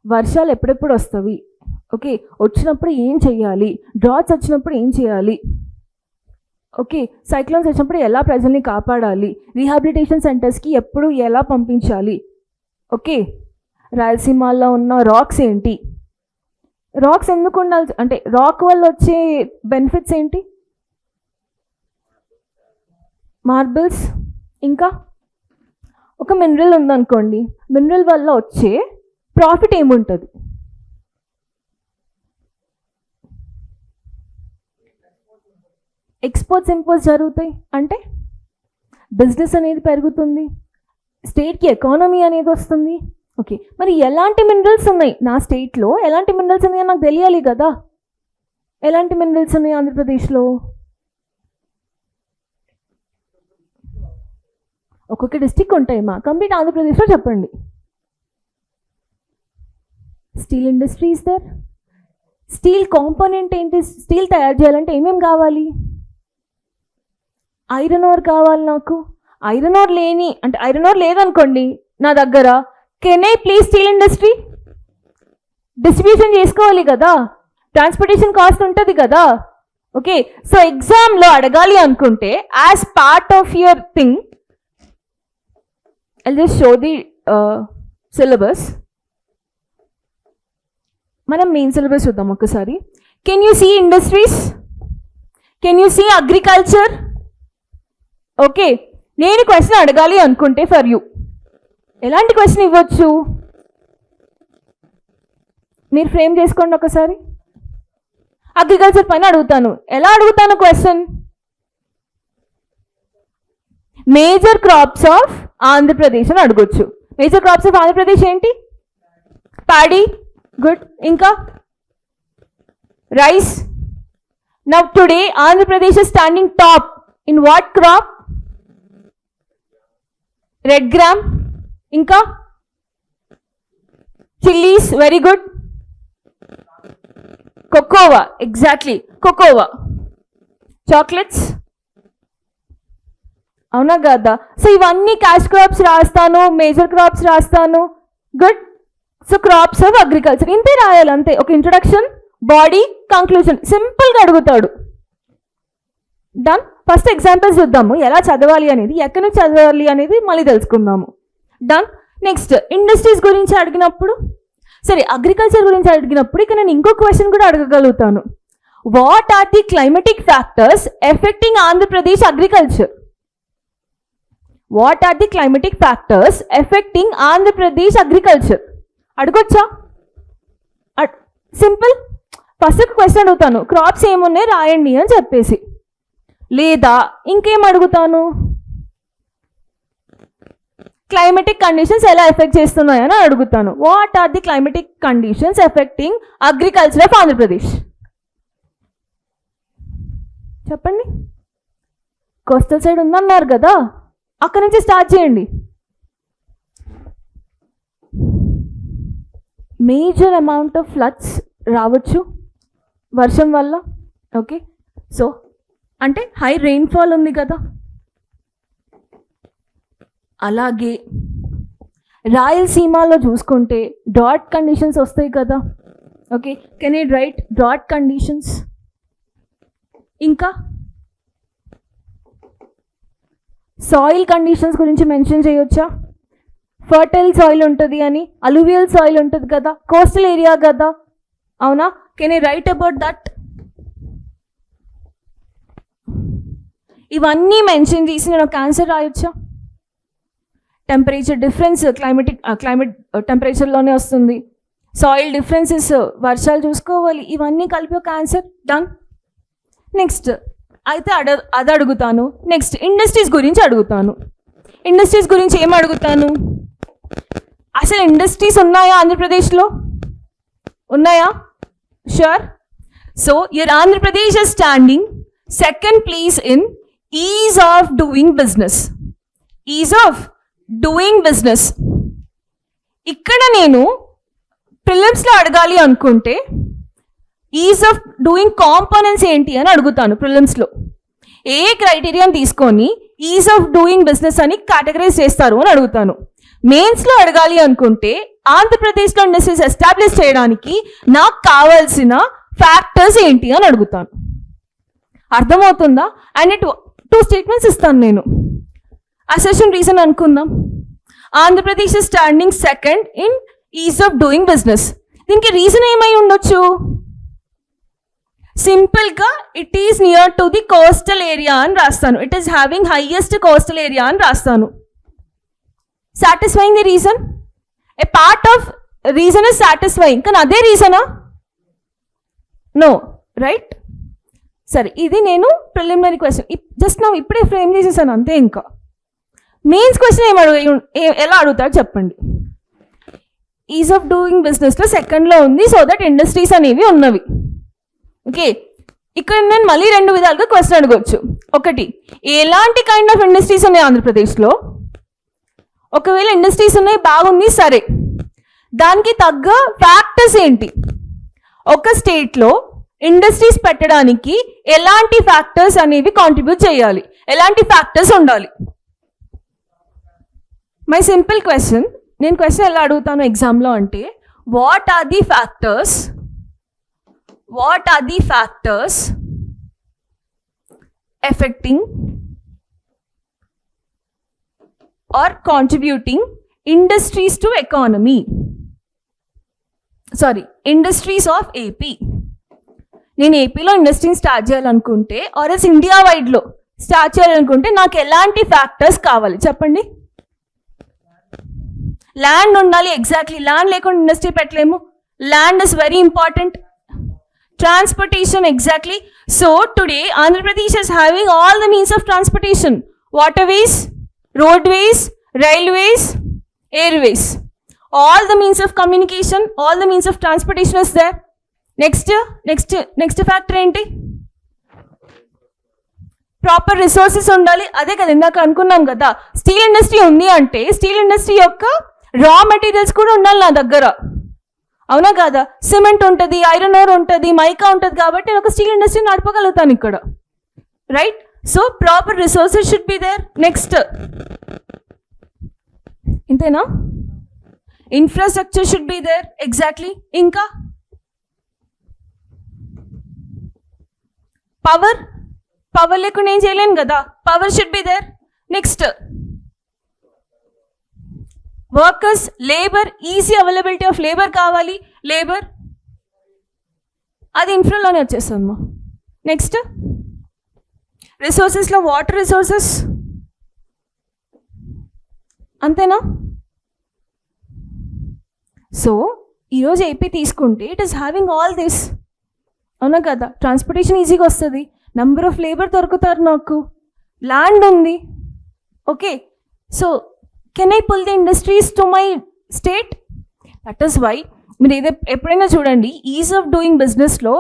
వర్షాలు ఎప్పుడెప్పుడు వస్తాయి, ఓకే, వచ్చినప్పుడు ఏం చేయాలి, డ్రాట్స్ వచ్చినప్పుడు ఏం చేయాలి, ఓకే, సైక్లోన్స్ వచ్చినప్పుడు ఎలా ప్రజల్ని కాపాడాలి, రీహాబిలిటేషన్ సెంటర్స్కి ఎప్పుడు ఎలా పంపించాలి. ఓకే, రాయలసీమలో ఉన్న రాక్స్ ఏంటి, రాక్స్ ఎందుకు ఉండాలి అంటే రాక్ వల్ల వచ్చే బెనిఫిట్స్ ఏంటి? మార్బుల్స్. ఇంకా ఒక మినరల్ ఉందనుకోండి, మినరల్ వల్ల వచ్చే ప్రాఫిట్ ఏముంటుంది? ఎక్స్పోర్ట్స్ ఇంపోర్ట్స్ జరుగుతాయి అంటే బిజినెస్ అనేది పెరుగుతుంది, స్టేట్కి ఎకానమీ అనేది వస్తుంది. ఓకే, మరి ఎలాంటి మినరల్స్ ఉన్నాయి నా స్టేట్లో, ఎలాంటి మినరల్స్ ఉన్నాయో నాకు తెలియాలి కదా. ఎలాంటి మినరల్స్ ఉన్నాయి ఆంధ్రప్రదేశ్లో? ఒక్కొక్క డిస్టిక్ ఉంటాయి. మా కంప్లీట్ ఆంధ్రప్రదేశ్లో చెప్పండి. Steel industry is there. Steel component ఏంటి? స్టీల్ తయారు చేయాలంటే ఏమేమి కావాలి? ఐరన్ ఓర్ కావాలి నాకు. ఐరన్ ఓర్ లేని అంటే ఐరన్ ఓర్ లేదనుకోండి నా దగ్గర, can I please steel industry? Distribution చేసుకోవాలి కదా, ట్రాన్స్పోర్టేషన్ కాస్ట్ ఉంటుంది కదా. ఓకే, సో ఎగ్జామ్లో అడగాలి అనుకుంటే as part of your thing I'll just show the syllabus. మనం మెయిన్ సిలబస్ చూద్దాం ఒకసారి. Can you see industries? Can you see agriculture? Okay, నేను క్వశ్చన్ అడగాలి అనుకుంటే ఫర్ యూ ఎలాంటి క్వశ్చన్ ఇవ్వచ్చు? మీరు ఫ్రేమ్ చేసుకోండి ఒకసారి. అగ్రికల్చర్ పైన అడుగుతాను. ఎలా అడుగుతాను question? Major crops of Andhra Pradesh అని అడగొచ్చు. మేజర్ క్రాప్స్ ఆఫ్ ఆంధ్రప్రదేశ్ ఏంటి? ప్యాడీ. గుడ్. ఇంకా rice. Now today Andhra Pradesh is standing top in what crop? Red gram. ఇంకా chillies. Very good. Cocoa, exactly cocoa. Chocolates, అవునా కదా? సో ఇవన్నీ క్యాష్ క్రాప్స్ రాస్తాను, మేజర్ క్రాప్స్ రాస్తాను. Good. So crops of agriculture ఇంతే రాయాలి, అంతే. ఒక ఇంట్రొడక్షన్, బాడీ, కంక్లూజన్, సింపుల్గా అడుగుతాడు. డన్. ఫస్ట్ ఎగ్జాంపుల్స్ చూద్దాము, ఎలా చదవాలి అనేది, ఎక్కడి నుంచి చదవాలి అనేది మళ్ళీ తెలుసుకుందాము. డన్. నెక్స్ట్ ఇండస్ట్రీస్ గురించి అడిగినప్పుడు, సరే అగ్రికల్చర్ గురించి అడిగినప్పుడు ఇక నేను ఇంకో క్వశ్చన్ కూడా అడగగలుగుతాను. What are the climatic factors effecting Andhra Pradesh agriculture? What are the climatic factors effecting Andhra Pradesh agriculture? అడగొచ్చా? Simple. First question అడుగుతాను, క్రాప్స్ ఏమున్నాయి రాయండి అని చెప్పేసి. లేదా ఇంకేం అడుగుతాను, క్లైమేటిక్ కండిషన్స్ ఎలా ఎఫెక్ట్ చేస్తున్నాయని అడుగుతాను. What are the climatic conditions effecting agriculture of Andhra Pradesh? చెప్పండి. కోస్టల్ సైడ్ ఉందన్నారు కదా, అక్కడి నుంచి స్టార్ట్ చేయండి. మేజర్ అమౌంట్ ఆఫ్ ఫ్లడ్స్ రావచ్చు వర్షం వల్ల. ఓకే, సో అంటే హై రెయిన్ఫాల్ ఉంది కదా. అలాగే రాయలసీమలో చూసుకుంటే డ్రాట్ కండిషన్స్ వస్తాయి కదా. Okay, can you right drought conditions? ఇంకా సాయిల్ కండిషన్స్ గురించి మెన్షన్ చేయొచ్చా? ఫర్టైల్ సాయిల్ ఉంటుంది అని, అలూవియల్ సాయిల్ ఉంటుంది కదా, కోస్టల్ ఏరియా కదా, అవునా? Can you write about that? ఇవన్నీ మెన్షన్ చేసి నేను ఒక ఆన్సర్ రాయొచ్చా? టెంపరేచర్ డిఫరెన్స్ క్లైమేట్ టెంపరేచర్లోనే వస్తుంది. సాయిల్ డిఫరెన్సెస్, వర్షాలు చూసుకోవాలి, ఇవన్నీ కలిపి ఒక ఆన్సర్. డన్. నెక్స్ట్ అయితే అది అడుగుతాను. నెక్స్ట్ ఇండస్ట్రీస్ గురించి అడుగుతాను. ఇండస్ట్రీస్ గురించి ఏం అడుగుతాను? అసలు ఇండస్ట్రీస్ ఉన్నాయా ఆంధ్రప్రదేశ్లో? ఉన్నాయా? Sure. So your Andhra Pradesh is standing second place in is of doing business. Is of doing business. ఇక్కడ నేను ప్రిలిమ్స్లో అడగాలి అనుకుంటే ఈజ్ ఆఫ్ డూయింగ్ కాంపోనెంట్స్ ఏంటి అని అడుగుతాను. ప్రిలిమ్స్లో ఏ క్రైటీరియాని తీసుకొని ఈజ్ ఆఫ్ డూయింగ్ బిజినెస్ అని కేటగరైజ్ చేస్తారు అని అడుగుతాను. మెయిన్స్లో అడగాలి అనుకుంటే ఆంధ్రప్రదేశ్లో ఇండస్ట్రీస్ ఎస్టాబ్లిష్ చేయడానికి నాకు కావాల్సిన ఫ్యాక్టర్స్ ఏంటి అని అడుగుతాను. అర్థమవుతుందా? అండ్ టూ స్టేట్మెంట్స్ ఇస్తాను నేను. అసెషన్ రీజన్ అనుకుందాం. Andhra Pradesh is standing second in is of doing business. దీనికి రీజన్ ఏమై ఉండొచ్చు? సింపుల్గా it is near to the coastal area అని రాస్తాను. It is having highest coastal area అని రాస్తాను. Satisfying the reason? A part of reason is satisfying, కానీ అదే రీజనా? No, right? సరే, ఇది నేను ప్రిలిమినరీ క్వశ్చన్ జస్ట్ నా ఇప్పుడే ఫ్రేమ్ చేసేసాను అంతే. ఇంకా మెయిన్స్ క్వశ్చన్ ఎలా అడుగుతాడు చెప్పండి. ఈజ్ ఆఫ్ డూయింగ్ బిజినెస్లో సెకండ్లో ఉంది, సో దట్ ఇండస్ట్రీస్ అనేవి ఉన్నవి. ఓకే, ఇక్కడ నేను మళ్ళీ రెండు విధాలుగా క్వశ్చన్ అడగవచ్చు. ఒకటి, ఎలాంటి కైండ్ ఆఫ్ ఇండస్ట్రీస్ ఉన్నాయి ఆంధ్రప్రదేశ్లో? ఒకవేళ ఇండస్ట్రీస్ ఉన్నాయి, బాగుంది, సరే, దానికి తగ్గ ఫ్యాక్టర్స్ ఏంటి? ఒక స్టేట్లో ఇండస్ట్రీస్ పెట్టడానికి ఎలాంటి ఫ్యాక్టర్స్ అనేవి కాంట్రిబ్యూట్ చేయాలి, ఎలాంటి ఫ్యాక్టర్స్ ఉండాలి? మై సింపుల్ క్వశ్చన్, నేను క్వశ్చన్ ఎలా అడుగుతాను ఎగ్జామ్లో అంటే, what are the factors affecting or contributing industries to economy? Sorry, industries of AP. నేను ఏపీలో ఇండస్ట్రీని స్టార్ట్ చేయాలనుకుంటే ఆర్ఎస్ ఇండియా వైడ్లో స్టార్ట్ చేయాలనుకుంటే నాకు ఎలాంటి ఫ్యాక్టర్స్ కావాలి చెప్పండి? ల్యాండ్ ఉండాలి, ఎగ్జాక్ట్లీ. ల్యాండ్ లేకుండా ఇండస్ట్రీ పెట్టలేము. Land is very important. Transportation, exactly. So today Andhra Pradesh is having all the means of transportation: waterways, roadways, railways, airways. All the means of communication, all the means of transportation is there. Next factor enti? Proper resources undali. Ade kada indaka anukunnam kada, steel industry undi ante steel industry yokka raw materials kuda undali na daggara. అవునా కాదా? Cement ఉంటుంది, iron ore ఉంటుంది, mica ఉంటుంది, కాబట్టి నేను ఒక steel industry నడపగలుగుతాను ఇక్కడ, right? So proper resources should be there. Next ఇంతేనా? Infrastructure should be there, exactly. ఇంకా పవర్ లేకుండా ఏం చేయలేను కదా, power should be there. Next workers, labour, easy availability of labour కావాలి, లేబర్ అది ఇన్ఫ్రాలోనే వచ్చేస్తుందమ్మా. నెక్స్ట్ రిసోర్సెస్లో వాటర్ రిసోర్సెస్, అంతేనా? సో ఈరోజు ఏపీ తీసుకుంటే it is having all this, అవునా కదా? ట్రాన్స్పోర్టేషన్ ఈజీగా వస్తుంది, నెంబర్ ఆఫ్ లేబర్ దొరుకుతారు, నాకు ల్యాండ్ ఉంది. Okay, so can I pull the industries to my state? That is why మీరు ఎప్పుడైనా చూడండి, ఈజ్ ఆఫ్ డూయింగ్ బిజినెస్లో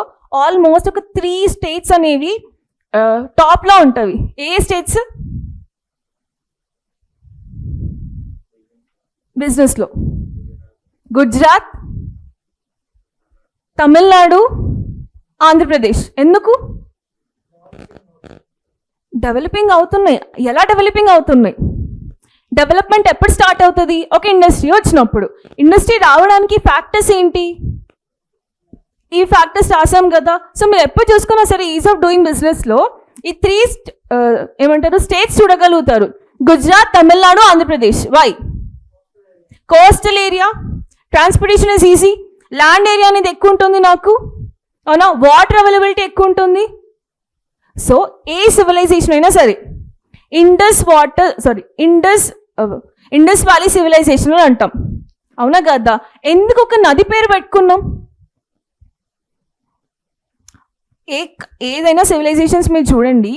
ఆల్మోస్ట్ ఒక 3 స్టేట్స్ అనేవి టాప్లో ఉంటవి. ఏ స్టేట్స్ బిజినెస్లో? గుజరాత్, తమిళనాడు, ఆంధ్రప్రదేశ్. ఎందుకు? డెవలపింగ్ అవుతున్నాయి. ఎలా డెవలపింగ్ అవుతున్నాయి? డెవలప్మెంట్ ఎప్పుడు స్టార్ట్ అవుతుంది? ఒక ఇండస్ట్రీ వచ్చినప్పుడు. ఇండస్ట్రీ రావడానికి ఫ్యాక్టర్స్ ఏంటి? ఈ ఫ్యాక్టర్స్ రాసాం కదా. సో మీరు ఎప్పుడు చూసుకున్నా సరే ఈజ్ ఆఫ్ డూయింగ్ బిజినెస్లో ఈ 3 స్టేట్స్ చూడగలుగుతారు: Gujarat, Tamil Nadu, Andhra Pradesh. Why? Coastal area, transportation is easy, land area అనేది ఎక్కువ ఉంటుంది నాకు, అవునా? వాటర్ అవైలబిలిటీ ఎక్కువ ఉంటుంది. సో ఏ సివిలైజేషన్ అయినా సరే ఇండస్ వ్యాలీ సివిలైజేషన్ అని అంటాం, అవునా కదా? ఎందుకు ఒక నది పేరు పెట్టుకున్నాం? ఏదైనా సివిలైజేషన్స్ మీరు చూడండి,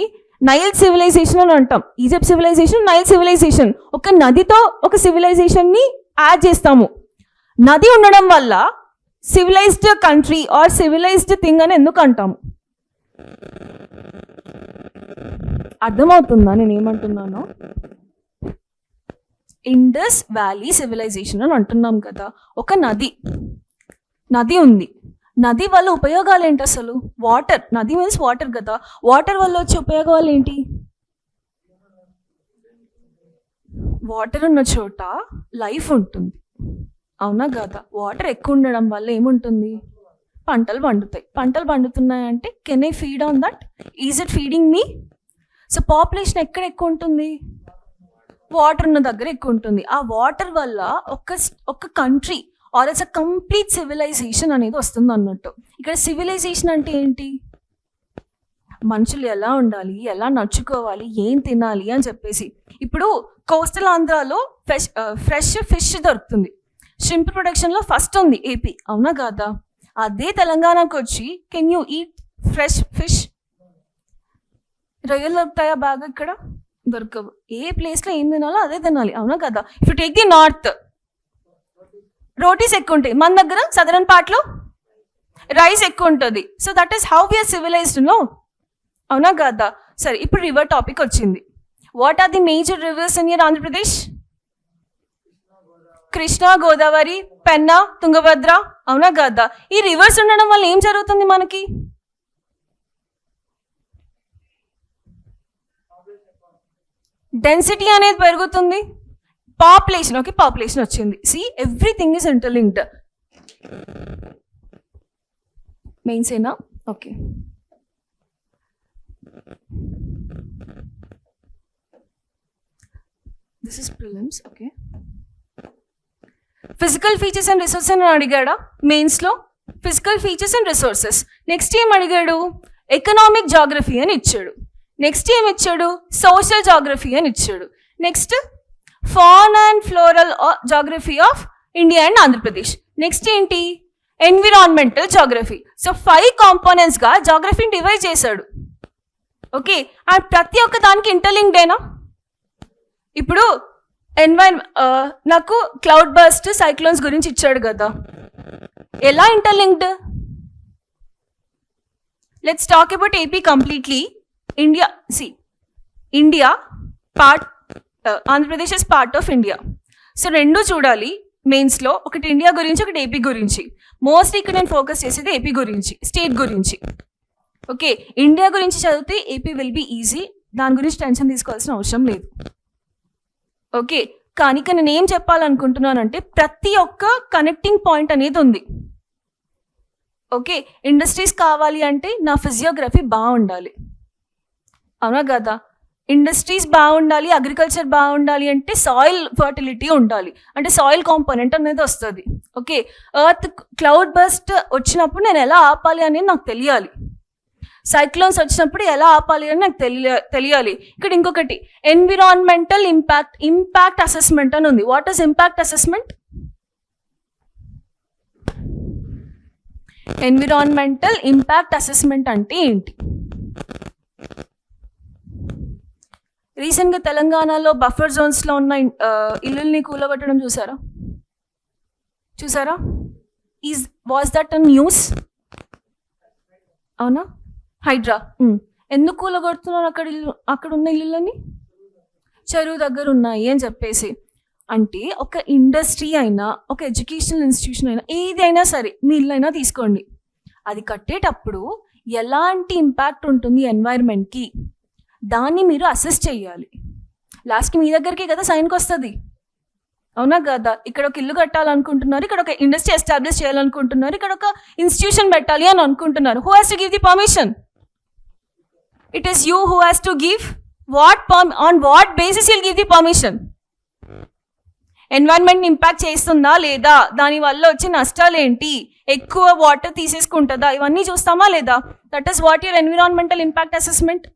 నైల్ సివిలైజేషన్ అని అంటాం. Egypt civilization, Nile civilization. ఒక నదితో ఒక సివిలైజేషన్ని యాడ్ చేస్తాము. నది ఉండడం వల్ల civilized country or civilized thing అని ఎందుకు అంటాము? అర్థమవుతుందా నేను ఏమంటున్నానో? ఇండస్ వ్యాలీ సివిలైజేషన్ అని అంటున్నాం కదా. ఒక నది ఉంది. నది వల్ల ఉపయోగాలు ఏంటి అసలు? వాటర్. నది మీన్స్ వాటర్ కదా. వాటర్ వల్ల వచ్చే ఉపయోగాలు ఏంటి? వాటర్ ఉన్న చోట లైఫ్ ఉంటుంది, అవునా కదా? వాటర్ ఎక్కువ ఉండడం వల్ల ఏముంటుంది? పంటలు పండుతాయి. పంటలు పండుతున్నాయంటే can I feed on that? Is it feeding me? So population ఎక్కడ ఎక్కువ ఉంటుంది? వాటర్ ఉన్న దగ్గర ఎక్కువ ఉంటుంది. ఆ వాటర్ వల్ల ఒక country or as a complete civilization అనేది వస్తుంది అన్నట్టు. ఇక్కడ సివిలైజేషన్ అంటే ఏంటి? మనుషులు ఎలా ఉండాలి, ఎలా నడుచుకోవాలి, ఏం తినాలి అని చెప్పేసి. ఇప్పుడు కోస్టల్ ఆంధ్రాలో ఫ్రెష్ ఫిష్ దొరుకుతుంది. షింప్ ప్రొడక్షన్లో ఫస్ట్ ఉంది ఏపీ, అవునా కాదా? అదే తెలంగాణకు వచ్చి can you eat fresh fish? రొయ్యలు దొరుకుతాయా? బాగా ఇక్కడ దొరకవు. ఏ ప్లేస్లో ఏం తినాలో అదే తినాలి, అవునా కదా? If you take the north, rotis ఎక్కువ ఉంటాయి. మన దగ్గర సదరన్ పార్ట్లో రైస్ ఎక్కువ ఉంటుంది. So that is how we're civilized, no? అవునా కదా? సరే, ఇప్పుడు రివర్ టాపిక్ వచ్చింది. What are the major rivers in your Andhra Pradesh? Krishna, Godavari, Penna, Tungabhadra, అవునా కదా? ఈ రివర్స్ ఉండడం వల్ల ఏం జరుగుతుంది మనకి? డెన్సిటీ అనేది పెరుగుతుంది, పాపులేషన్. ఓకే, పాపులేషన్ వచ్చింది. See everything is interlinked. Mains ఏనా? Okay. This is prelims. Okay, physical features and resources అని అడిగాడా మెయిన్స్లో? Physical features and resources. Next ఏం అడిగాడు? ఎకనామిక్ జాగ్రఫీ అని ఇచ్చాడు. నెక్స్ట్ ఏం ఇచ్చాడు? సోషల్ జాగ్రఫీ అని ఇచ్చాడు. Next fauna and floral geography of India and Andhra Pradesh. Next ఏంటి? Environmental geography. సో 5 కాంపోనెంట్స్గా జాగ్రఫీని డివైడ్ చేశాడు. ఓకే, అండ్ ప్రతి ఒక్క దానికి ఇంటర్లింక్డేనా? ఇప్పుడు నాకు క్లౌడ్ బర్స్ట్, సైక్లోన్స్ గురించి ఇచ్చాడు కదా. ఎలా interlinked? Let's talk about AP completely. India part, Andhra Pradesh is part of India. So రెండు చూడాలి మెయిన్స్లో, ఒకటి ఇండియా గురించి, ఒకటి ఏపీ గురించి. మోస్ట్లీ ఇక్కడ నేను ఫోకస్ చేసేది ఏపీ గురించి, స్టేట్ గురించి. ఓకే, ఇండియా గురించి చదివితే ఏపీ విల్ బి ఈజీ, దాని గురించి టెన్షన్ తీసుకోవాల్సిన అవసరం లేదు. ఓకే, కానీ ఇక్కడ నేను ఏం చెప్పాలనుకుంటున్నానంటే ప్రతి ఒక్క కనెక్టింగ్ పాయింట్ అనేది ఉంది. ఓకే, ఇండస్ట్రీస్ కావాలి అంటే నా ఫిజియోగ్రఫీ బాగుండాలి, అవునా కదా? ఇండస్ట్రీస్ బాగుండాలి, అగ్రికల్చర్ బాగుండాలి అంటే సాయిల్ ఫర్టిలిటీ ఉండాలి, అంటే సాయిల్ కాంపోనెంట్ అనేది వస్తుంది. ఓకే, ఎర్త్ క్లౌడ్ బస్ట్ వచ్చినప్పుడు నేను ఎలా ఆపాలి అనేది నాకు తెలియాలి, సైక్లోన్స్ వచ్చినప్పుడు ఎలా ఆపాలి అని నాకు తెలియాలి. ఇక్కడ ఇంకొకటి ఎన్విరాన్మెంటల్ ఇంపాక్ట్ అసెస్మెంట్ అని ఉంది. What is impact assessment? Environmental impact assessment అంటే ఏంటి? రీసెంట్గా తెలంగాణలో బఫర్ జోన్స్లో ఉన్న ఇల్లుల్ని కూలగొట్టడం చూసారా? Was that a news? అవునా? హైడ్రా ఎందుకు కూలగొడుతున్నారు అక్కడ ఉన్న ఇల్లులని? చెరువు దగ్గర ఉన్నాయి అని చెప్పేసి. అంటే ఒక ఇండస్ట్రీ అయినా, ఒక ఎడ్యుకేషనల్ ఇన్స్టిట్యూషన్ అయినా, ఏదైనా సరే మీ ఇల్లు అయినా తీసుకోండి, అది కట్టేటప్పుడు ఎలాంటి ఇంపాక్ట్ ఉంటుంది ఎన్వైర్న్మెంట్కి, దాన్ని మీరు అసెస్ చేయాలి. లాస్ట్కి మీ దగ్గరికే కదా సైన్కి వస్తుంది, అవునా కదా? ఇక్కడ ఒక ఇల్లు కట్టాలనుకుంటున్నారు, ఇక్కడ ఒక ఇండస్ట్రీ ఎస్టాబ్లిష్ చేయాలనుకుంటున్నారు, ఇక్కడ ఒక ఇన్స్టిట్యూషన్ పెట్టాలి అని అనుకుంటున్నారు. Who has to give the permission? It is you who has to give. On what basis you'll give the permission? Environment impact చేస్తుందా లేదా, దానివల్ల వచ్చే నష్టాలు ఏంటి, ఎక్కువ వాటర్ తీసేసుకుంటుందా, ఇవన్నీ చూస్తామా లేదా? That is what your environmental impact assessment,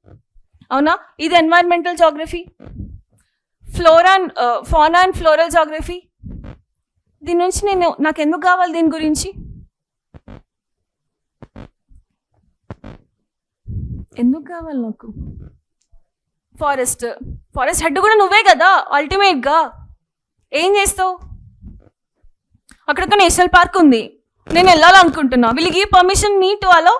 అవునా? ఇది environmental geography. Fauna and floral geography, దీని నుంచి నాకు ఎందుకు కావాలి దీని గురించి? ఎందుకు కావాలి నాకు? ఫారెస్ట్ హెడ్ కూడా నువ్వే కదా అల్టిమేట్గా. ఏం చేస్తావు? అక్కడ ఒక నేషనల్ పార్క్ ఉంది, నేను వెళ్ళాలనుకుంటున్నా. Will you give permission me to allow?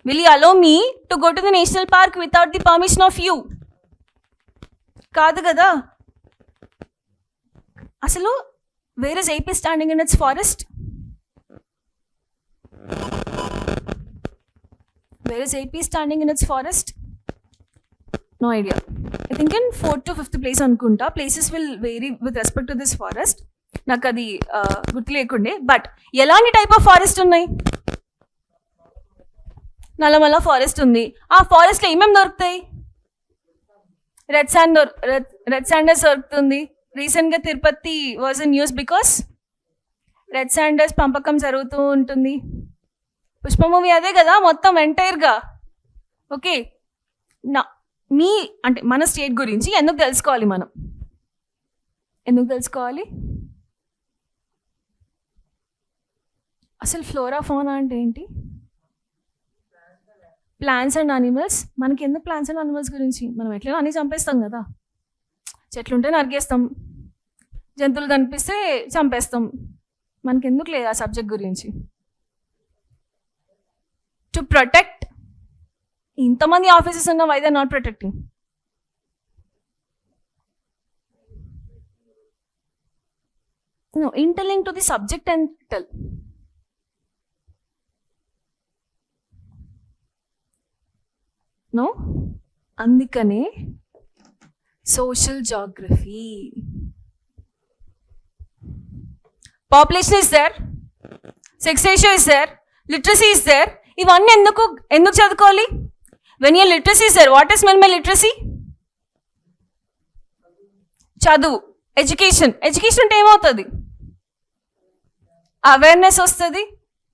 Will you allow me to go to the national park without the permission of you? కాదు కదా. అసలు where is AP standing in its forest? Where is AP standing in its forest? No idea. I think in 4th to 5th place అనుకుంటా. Places will vary with respect to this forest. నాకు అది గుర్తు లేకుండే. But ఎలాంటి type of forest ఉన్నాయి? Nallamala forest ఉంది. ఆ ఫారెస్ట్లో ఏమేమి దొరుకుతాయి? రెడ్ శాండర్స్ దొరుకుతుంది. రీసెంట్గా Tirupati was in news because red Sanders పంపకం జరుగుతూ ఉంటుంది. పుష్ప మూవీ అదే కదా మొత్తం ఎంటైర్గా. ఓకే, అంటే మన స్టేట్ గురించి ఎందుకు తెలుసుకోవాలి మనం? అసలు ఫ్లోరా ఫౌనా అంటే ఏంటి? Plants and animals. మనకి ఎందుకు ప్లాంట్స్ అండ్ అనిమల్స్ గురించి? మనం ఎట్లైనా అన్నీ చంపేస్తాం కదా. చెట్లుంటే నరికేస్తాం, జంతువులు కనిపిస్తే చంపేస్తాం. మనకెందుకు లేదు ఆ సబ్జెక్ట్ గురించి? To protect. ఇంతమంది ఆఫీసెస్ ఉన్నా why they are not protecting? Interlink to the subject and tell. No, అందుకనే social geography. Population is there, sex ratio is there, literacy is there. ఇవన్నీ ఎందుకు చదువుకోవాలి? When your literacy sir, what is mean by literacy? చదువు, education ఉంటే ఏమవుతుంది? Awareness వస్తుంది.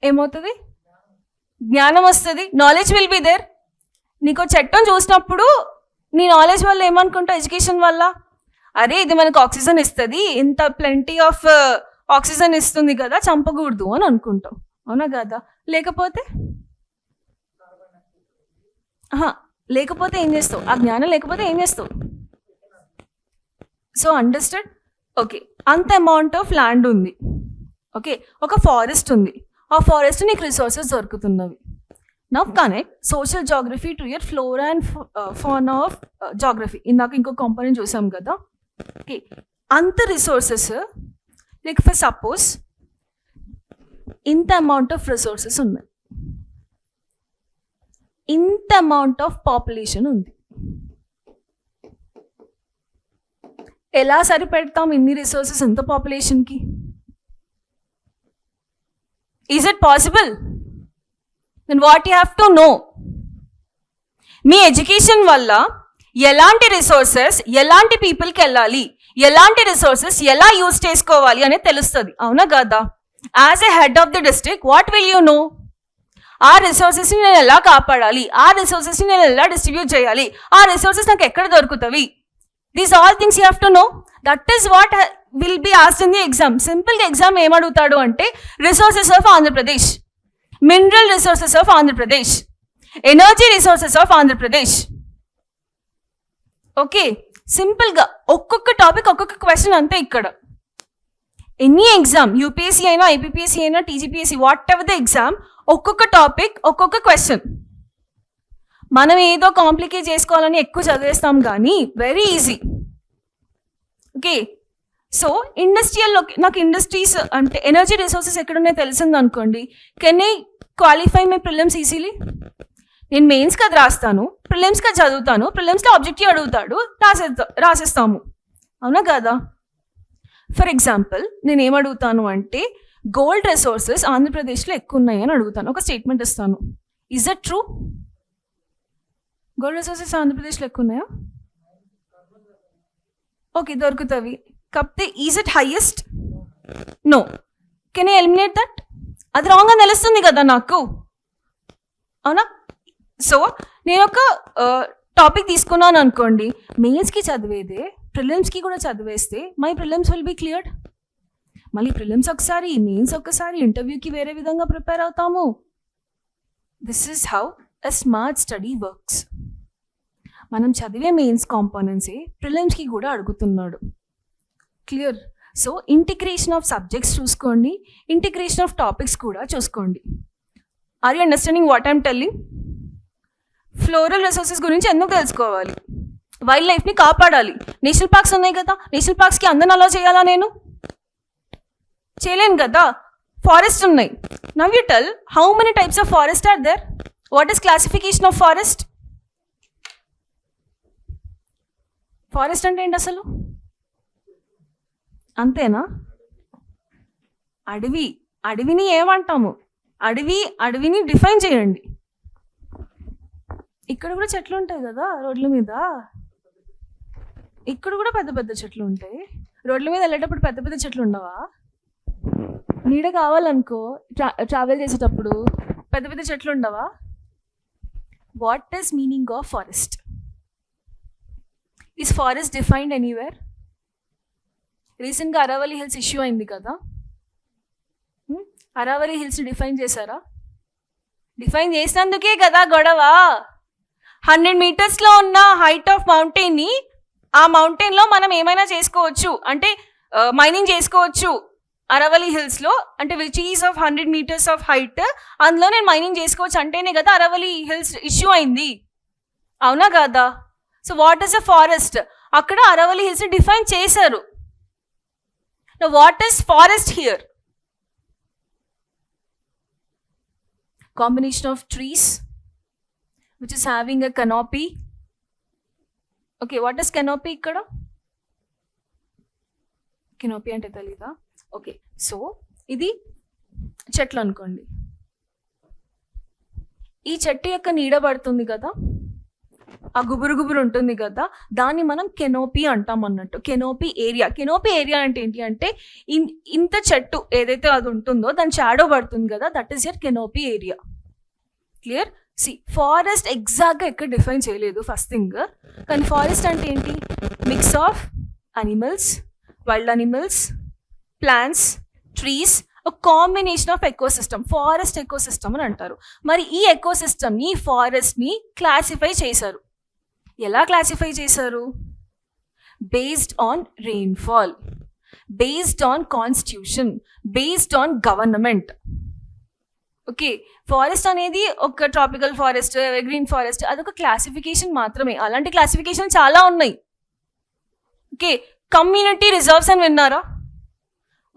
ఏమవుతుంది? జ్ఞానం వస్తుంది. Knowledge will be there. నీకు చట్టం చూసినప్పుడు నీ నాలెడ్జ్ వల్ల ఏమనుకుంటావు? ఎడ్యుకేషన్ వల్ల, అరే ఇది మనకు ఆక్సిజన్ ఇస్తుంది, ఇంత ప్లెంటీ ఆఫ్ ఆక్సిజన్ ఇస్తుంది కదా, చంపకూడదు అని అనుకుంటావు, అవునా కదా? లేకపోతే ఏం చేస్తావు? ఆ జ్ఞానం లేకపోతే ఏం చేస్తావు? So understand? ఓకే, అంత అమౌంట్ ఆఫ్ ల్యాండ్ ఉంది. ఓకే, ఒక ఫారెస్ట్ ఉంది, ఆ ఫారెస్ట్ నీకు రిసోర్సెస్ దొరుకుతున్నవి. Now connect social geography to your flora and fauna of geography. ఇందాక ఇంకో కాంపోనెంట్ చూసాం కదా. ఓకే, అంత రిసోర్సెస్ లైక్ ఫర్ సపోజ్ ఇంత అమౌంట్ ఆఫ్ రిసోర్సెస్ ఉన్నాయి, ఇంత అమౌంట్ ఆఫ్ పాపులేషన్ ఉంది. ఎలా సరిపెడతాం ఇన్ని రిసోర్సెస్ ఇంత పాపులేషన్కి? Is it possible? Then what you have to know, మీ ఎడ్యుకేషన్ వల్ల ఎలాంటి రిసోర్సెస్ ఎలాంటి పీపుల్కి వెళ్ళాలి, ఎలాంటి రిసోర్సెస్ ఎలా యూజ్ చేసుకోవాలి అనేది తెలుస్తుంది, అవునా కదా? As a head of the district what will you know? ఆ రిసోర్సెస్ని నేను ఎలా కాపాడాలి, ఆ రిసోర్సెస్ని నేను ఎలా డిస్ట్రిబ్యూట్ చేయాలి, ఆ రిసోర్సెస్ నాకు ఎక్కడ దొరుకుతాయి? These all things you have to no. That is what will be asked in the exam. సింపుల్గా ఎగ్జామ్ ఏమడుగుతాడు అంటే resources of Andhra Pradesh, mineral resources of Andhra Pradesh, energy resources of Andhra Pradesh. Okay, సింపుల్గా ఒక్కొక్క టాపిక్ ఒక్కొక్క క్వశ్చన్ అంతే. ఇక్కడ ఎనీ ఎగ్జామ్, యూపీఎస్సీ అయినా ఐపీపీఎస్సీ అయినా TGPSC, what ever the exam, ఒక్కొక్క టాపిక్ ఒక్కొక్క క్వశ్చన్. మనం ఏదో కాంప్లికేట్ చేసుకోవాలని ఎక్కువ చదివేస్తాం కానీ వెరీ ఈజీ. ఓకే, సో ఇండస్ట్రియల్లో నాకు ఇండస్ట్రీస్ అంటే ఎనర్జీ రిసోర్సెస్ ఎక్కడున్నాయో తెలిసింది అనుకోండి, can I qualify my prelims easily? నేను మెయిన్స్కి అది రాస్తాను, ప్రిలిమ్స్కి అది చదువుతాను, ప్రిలిమ్స్లో ఆబ్జెక్టివ్ అడుగుతాడు, రాసేస్తాము, అవునా కదా? ఫర్ ఎగ్జాంపుల్ నేను ఏమడుగుతాను అంటే గోల్డ్ రిసోర్సెస్ ఆంధ్రప్రదేశ్లో ఎక్కువ ఉన్నాయి అని అడుగుతాను, ఒక స్టేట్మెంట్ ఇస్తాను. Is that true? Gold resources ఆంధ్రప్రదేశ్లో ఎక్కువ ఉన్నాయా? ఓకే, దొరుకుతాయి. కాకపోతే is it highest? No. Can I eliminate that? అది రాంగ్ అని తెలుస్తుంది కదా నాకు, అవునా? సో నేను ఒక టాపిక్ తీసుకున్నాను అనుకోండి, మెయిన్స్కి చదివేదే ప్రిలిమ్స్కి కూడా చదివేస్తే my prelims will be cleared. మళ్ళీ ప్రిలిమ్స్ ఒకసారి, మెయిన్స్ ఒకసారి, ఇంటర్వ్యూకి వేరే విధంగా ప్రిపేర్ అవుతాము. This is how a smart study works. మనం చదివే మెయిన్స్ కాంపోనెంట్సే ప్రిలిమ్స్కి కూడా అడుగుతున్నాడు. Clear? So integration of subjects చూసుకోండి, ఇంటిగ్రేషన్ ఆఫ్ టాపిక్స్ కూడా చూసుకోండి. Are you understanding what I'm telling? Floral resources గురించి ఎందుకు తెలుసుకోవాలి? వైల్డ్ లైఫ్ని కాపాడాలి. నేషనల్ పార్క్స్ ఉన్నాయి కదా, నేషనల్ పార్క్స్కి అందరిని అలో చేయాలా? నేను చేయలేను కదా. ఫారెస్ట్ ఉన్నాయి. Now you tell how many types of forest are there? What is classification of forest? Forest అంటే ఏంటి అసలు? అంతేనా? అడవి, అడవిని ఏమంటాము? అడవిని డిఫైన్ చేయండి. ఇక్కడ కూడా చెట్లు ఉంటాయి కదా రోడ్ల మీద, ఇక్కడ కూడా పెద్ద పెద్ద చెట్లు ఉంటాయి. రోడ్ల మీద వెళ్ళేటప్పుడు పెద్ద పెద్ద చెట్లు ఉండవా? నీడ కావాలనుకో ట్రావెల్ చేసేటప్పుడు పెద్ద పెద్ద చెట్లు ఉండవా? What is meaning of forest? Is forest defined anywhere? రీసెంట్గా అరావలి హిల్స్ ఇష్యూ అయింది కదా, అరావలి హిల్స్ డిఫైన్ చేశారా? డిఫైన్ చేసినందుకే కదా గొడవ. 100 మీటర్స్లో ఉన్న హైట్ ఆఫ్ మౌంటైన్ని ఆ మౌంటైన్లో మనం ఏమైనా చేసుకోవచ్చు అంటే మైనింగ్ చేసుకోవచ్చు. అరవలి హిల్స్లో అంటే which is of 100 meters of height, అందులో నేను మైనింగ్ చేసుకోవచ్చు అంటేనే కదా అరవలి హిల్స్ ఇష్యూ అయింది, అవునా కదా? So what is a forest? అక్కడ అరవలి హిల్స్ డిఫైన్ చేశారు. What is forest here? Combination of trees which is having a canopy. Okay, what is canopy ikkada? Canopy ante telida? Okay, so ఇది చెట్లు అనుకోండి. ఈ చెట్టు యొక్క నీడ పడుతుంది కదా, ఆ గుబురు గుబురు ఉంటుంది కదా, దాన్ని మనం కెనోపీ అంటాం అన్నట్టు. Canopy area. కెనోపీ ఏరియా అంటే ఏంటి అంటే ఇంత చెట్టు ఏదైతే అది ఉంటుందో దాని షాడో పడుతుంది కదా, that is your canopy area. Clear? See forest ఎగ్జాక్ట్గా ఎక్కడ డిఫైన్ చేయలేదు ఫస్ట్ థింగ్, కానీ ఫారెస్ట్ అంటే ఏంటి? Mix of animals, wild animals, plants, trees, ఒక combination of ecosystem, forest ecosystem అని అంటారు. మరి ఈ ఎకోసిస్టమ్ని, ఫారెస్ట్ని క్లాసిఫై చేశారు. ఎలా క్లాసిఫై చేశారు? Based on rainfall, based on constitution, based on government. Okay, forest అనేది ఒక ట్రాపికల్ ఫారెస్ట్, గ్రీన్ ఫారెస్ట్, అదొక క్లాసిఫికేషన్ మాత్రమే. అలాంటి క్లాసిఫికేషన్ చాలా ఉన్నాయి. ఓకే, కమ్యూనిటీ రిజర్వ్స్ అని విన్నారా?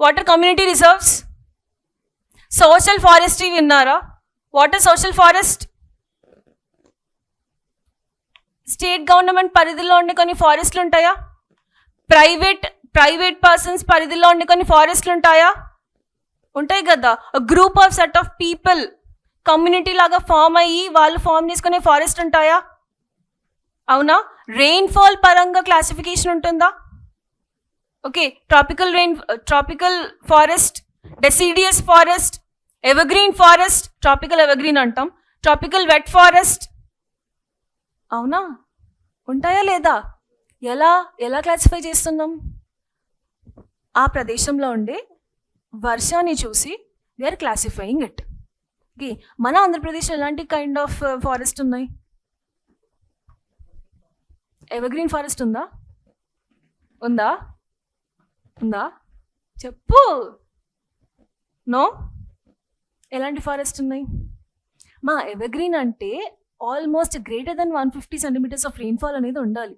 What are community reserves? Social forestry విన్నారా? What is social forest? State government పరిధిలో ఉండే కొన్ని ఫారెస్ట్లు ఉంటాయా? ప్రైవేట్ పర్సన్స్ పరిధిలో ఉండే కొన్ని ఫారెస్ట్లు ఉంటాయా? ఉంటాయి కదా. Group of set of people community లాగా ఫామ్ అయ్యి వాళ్ళు ఫామ్ చేసుకునే ఫారెస్ట్ ఉంటాయా? అవునా? రెయిన్ఫాల్ పరంగా క్లాసిఫికేషన్ ఉంటుందా? Okay, tropical forest, deciduous forest, evergreen forest, tropical evergreen అంటాం, ట్రాపికల్ వెట్ ఫారెస్ట్. అవునా? ఉంటాయా లేదా? ఎలా క్లాసిఫై చేస్తున్నాం? ఆ ప్రదేశంలో ఉండే వర్షాన్ని చూసి వీఆర్ క్లాసిఫైయింగ్ ఇట్. ఓకే, మన ఆంధ్రప్రదేశ్లో ఎలాంటి కైండ్ ఆఫ్ ఫారెస్ట్ ఉన్నాయి? ఎవర్గ్రీన్ ఫారెస్ట్ ఉందా? చెప్పు. నో? ఎలాంటి ఫారెస్ట్ ఉన్నాయి? మా ఎవర్గ్రీన్ అంటే almost greater then 150 centimetres of rainfall అనేది ఉండాలి.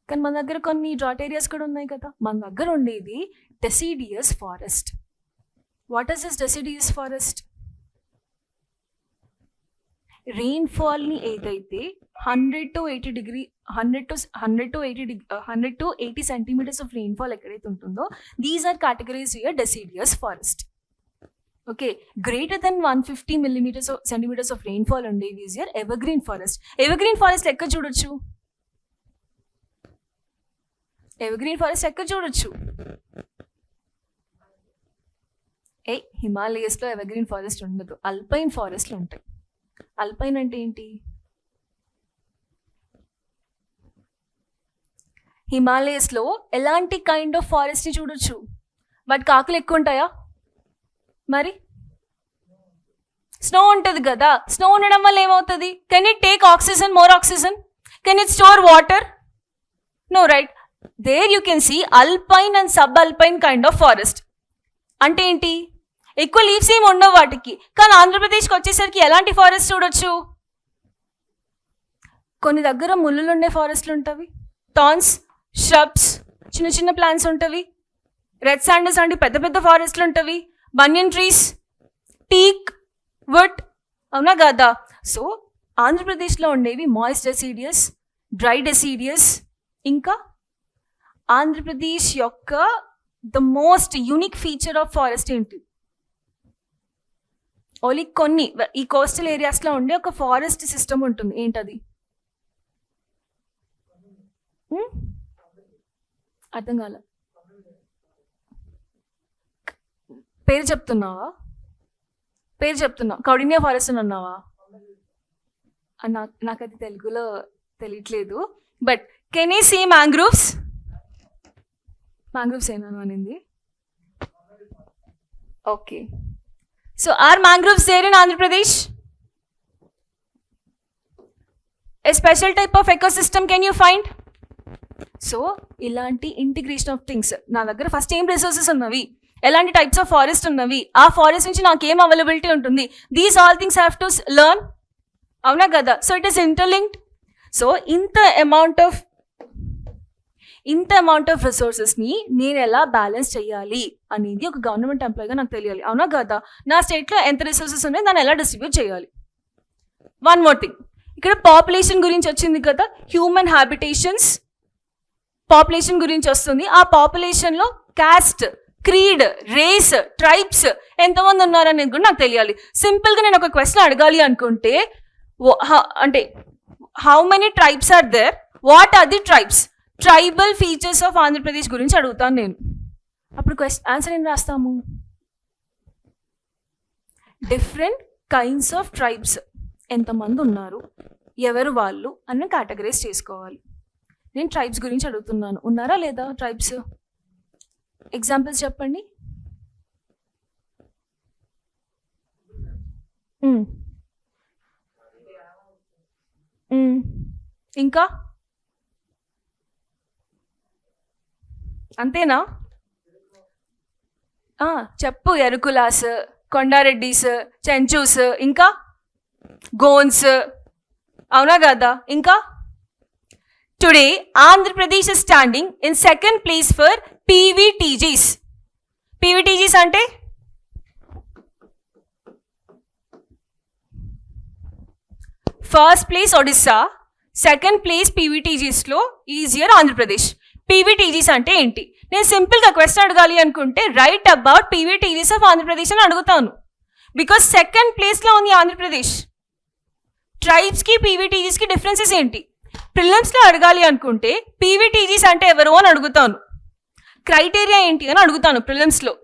కానీ మన దగ్గర కొన్ని డ్రాట్ ఏరియాస్ కూడా ఉన్నాయి కదా. మన దగ్గర ఉండేది deciduous forest. What is this deciduous forest? రెయిన్ఫాల్ని ఏదైతే 100 to 80 సెంటీమీటర్స్ ఆఫ్ రెయిన్ఫాల్ ఎక్కడైతే ఉంటుందో these are categories here deciduous forest. Okay, greater then 150 centimetres of rainfall ఉండేది is here evergreen forest. Evergreen forest ఎక్కడ చూడొచ్చు? హిమాలయస్లో ఎవర్గ్రీన్ ఫారెస్ట్ ఉండదు, alpine ఫారెస్ట్లు ఉంటాయి. అల్పైన్ అంటే ఏంటి? హిమాలయస్లో ఎలాంటి కైండ్ ఆఫ్ ఫారెస్ట్ని చూడొచ్చు? వాటికి ఆకులు ఎక్కువ ఉంటాయా? మరి స్నో ఉంటుంది కదా. స్నో ఉండడం వల్ల ఏమవుతుంది? Can it take oxygen, more oxygen? Can it store water? No, right? There you can see alpine and sub alpine kind of forest. అంటే ఏంటి? ఎక్కువ లీవ్స్ ఏమి ఉండవు వాటికి. కానీ ఆంధ్రప్రదేశ్కి వచ్చేసరికి ఎలాంటి ఫారెస్ట్ చూడొచ్చు? కొన్ని దగ్గర ముళ్ళులు ఉండే ఫారెస్ట్లు ఉంటవి, థార్న్స్, shrubs, చిన్న చిన్న ప్లాంట్స్ ఉంటవి, రెడ్ శాండల్స్ అంటే పెద్ద పెద్ద ఫారెస్ట్లు ఉంటవి, బనియన్ ట్రీస్, టీక్, వుడ్. అవునా కదా? సో ఆంధ్రప్రదేశ్లో ఉండేవి మాయిస్ట్ డెసిడియస్, డ్రై డెసిడియస్. ఇంకా ఆంధ్రప్రదేశ్ యొక్క the most unique feature of forest ఏంటి? ఓన్లీ కొన్ని ఈ కోస్టల్ ఏరియాస్లో ఉండే ఒక ఫారెస్ట్ సిస్టమ్ ఉంటుంది. ఏంటది? అర్థం కాల. పేరు చెప్తున్నావా? కౌడిన్య ఫారెస్ట్ అని అన్నావా? నాకు అది తెలుగులో తెలియట్లేదు. But can you see mangroves ఏనాను అనింది. Okay, so are mangroves there in Andhra Pradesh? A special type of ecosystem can you find? So ఇలాంటి ఇంటిగ్రేషన్ ఆఫ్ థింగ్స్. నా దగ్గర ఫస్ట్ ఏం రిసోర్సెస్ ఉన్నవి, ఎలాంటి టైప్స్ ఆఫ్ ఫారెస్ట్ ఉన్నవి, ఆ ఫారెస్ట్ నుంచి నాకు ఏం అవైలబిలిటీ ఉంటుంది, these all things have to learn. అవునా కదా? So it is interlinked. So ఇంత అమౌంట్ ఆఫ్ రిసోర్సెస్ని నేను ఎలా బ్యాలెన్స్ చేయాలి అనేది ఒక గవర్నమెంట్ ఎంప్లాయీగా నాకు తెలియాలి. అవునా కదా? నా స్టేట్లో ఎంత రిసోర్సెస్ ఉన్నాయి, దాన్ని ఎలా డిస్ట్రిబ్యూట్ చేయాలి. వన్ మోర్ థింగ్, ఇక్కడ పాపులేషన్ గురించి వచ్చింది కదా, హ్యూమన్ హ్యాబిటేషన్స్ పాపులేషన్ గురించి వస్తుంది. ఆ పాపులేషన్లో క్యాస్ట్, క్రీడ్, రేస్, ట్రైబ్స్ ఎంతమంది ఉన్నారనేది కూడా నాకు తెలియాలి. సింపుల్గా నేను ఒక క్వశ్చన్ అడగాలి అనుకుంటే, అంటే how many tribes are there, what are the tribes, tribal features of Andhra Pradesh గురించి అడుగుతాను నేను. అప్పుడు ఆన్సర్ ఏం రాస్తాము? డిఫరెంట్ కైండ్స్ ఆఫ్ ట్రైబ్స్, ఎంతమంది ఉన్నారు, ఎవరు వాళ్ళు అన్న కేటగరైజ్ చేసుకోవాలి. నేను ట్రైబ్స్ గురించి అడుగుతున్నాను, ఉన్నారా లేదా ట్రైబ్స్? ఎగ్జాంపుల్స్ చెప్పండి. ఇంకా అంతేనా? చెప్పు. ఎరుకులాస్, కొండారెడ్డిస్, చెంచూస్, ఇంకా గోన్స్. అవునా కదా? ఇంకా today Andhra Pradesh is standing in second place for PVTGs. PVTGs అంటే first place Odisha, second place పీవీటీజీస్లో ఈజ్ యువర్ ఆంధ్రప్రదేశ్. పీవీటీజీస్ అంటే ఏంటి? నేను సింపుల్గా క్వశ్చన్ అడగాలి అనుకుంటే write about PVTGs of Andhra Pradesh అని అడుగుతాను. బికాస్ సెకండ్ ప్లేస్లో ఉంది ఆంధ్రప్రదేశ్. ట్రైబ్స్కి పీవీటీజీస్కి డిఫరెన్సెస్ ఏంటి? ప్రిలిమ్స్లో అడగాలి అనుకుంటే పీవీటీజీస్ అంటే ఎవరు అని అడుగుతాను, క్రైటీరియా ఏంటి అని అడుగుతాను ప్రిలిమ్స్లో.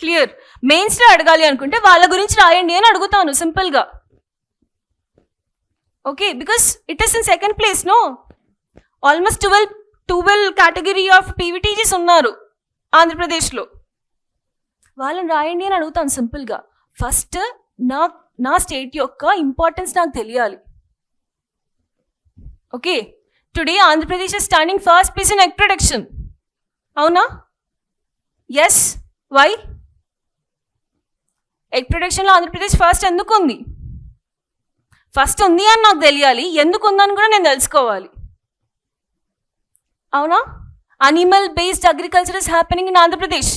క్లియర్? మెయిన్స్లో అడగాలి అనుకుంటే వాళ్ళ గురించి రాయండి అని అడుగుతాను సింపుల్గా. Okay, because it is in second place. No, almost 12 category of PVTGs ఉన్నారు ఆంధ్రప్రదేశ్లో. వాళ్ళని రాయండి అని అడుగుతాను సింపుల్గా. ఫస్ట్ నా స్టేట్ యొక్క ఇంపార్టెన్స్ నాకు తెలియాలి. Okay, today Andhra Pradesh is standing first place in egg production. అవునా? ఎస్. వై? ఎగ్ ప్రొడక్షన్లో ఆంధ్రప్రదేశ్ ఫస్ట్ ఎందుకు ఉంది? ఫస్ట్ ఉంది అని నాకు తెలియాలి, ఎందుకు ఉందని కూడా నేను తెలుసుకోవాలి. అవునా? Animal based agriculture is happening in Andhra Pradesh.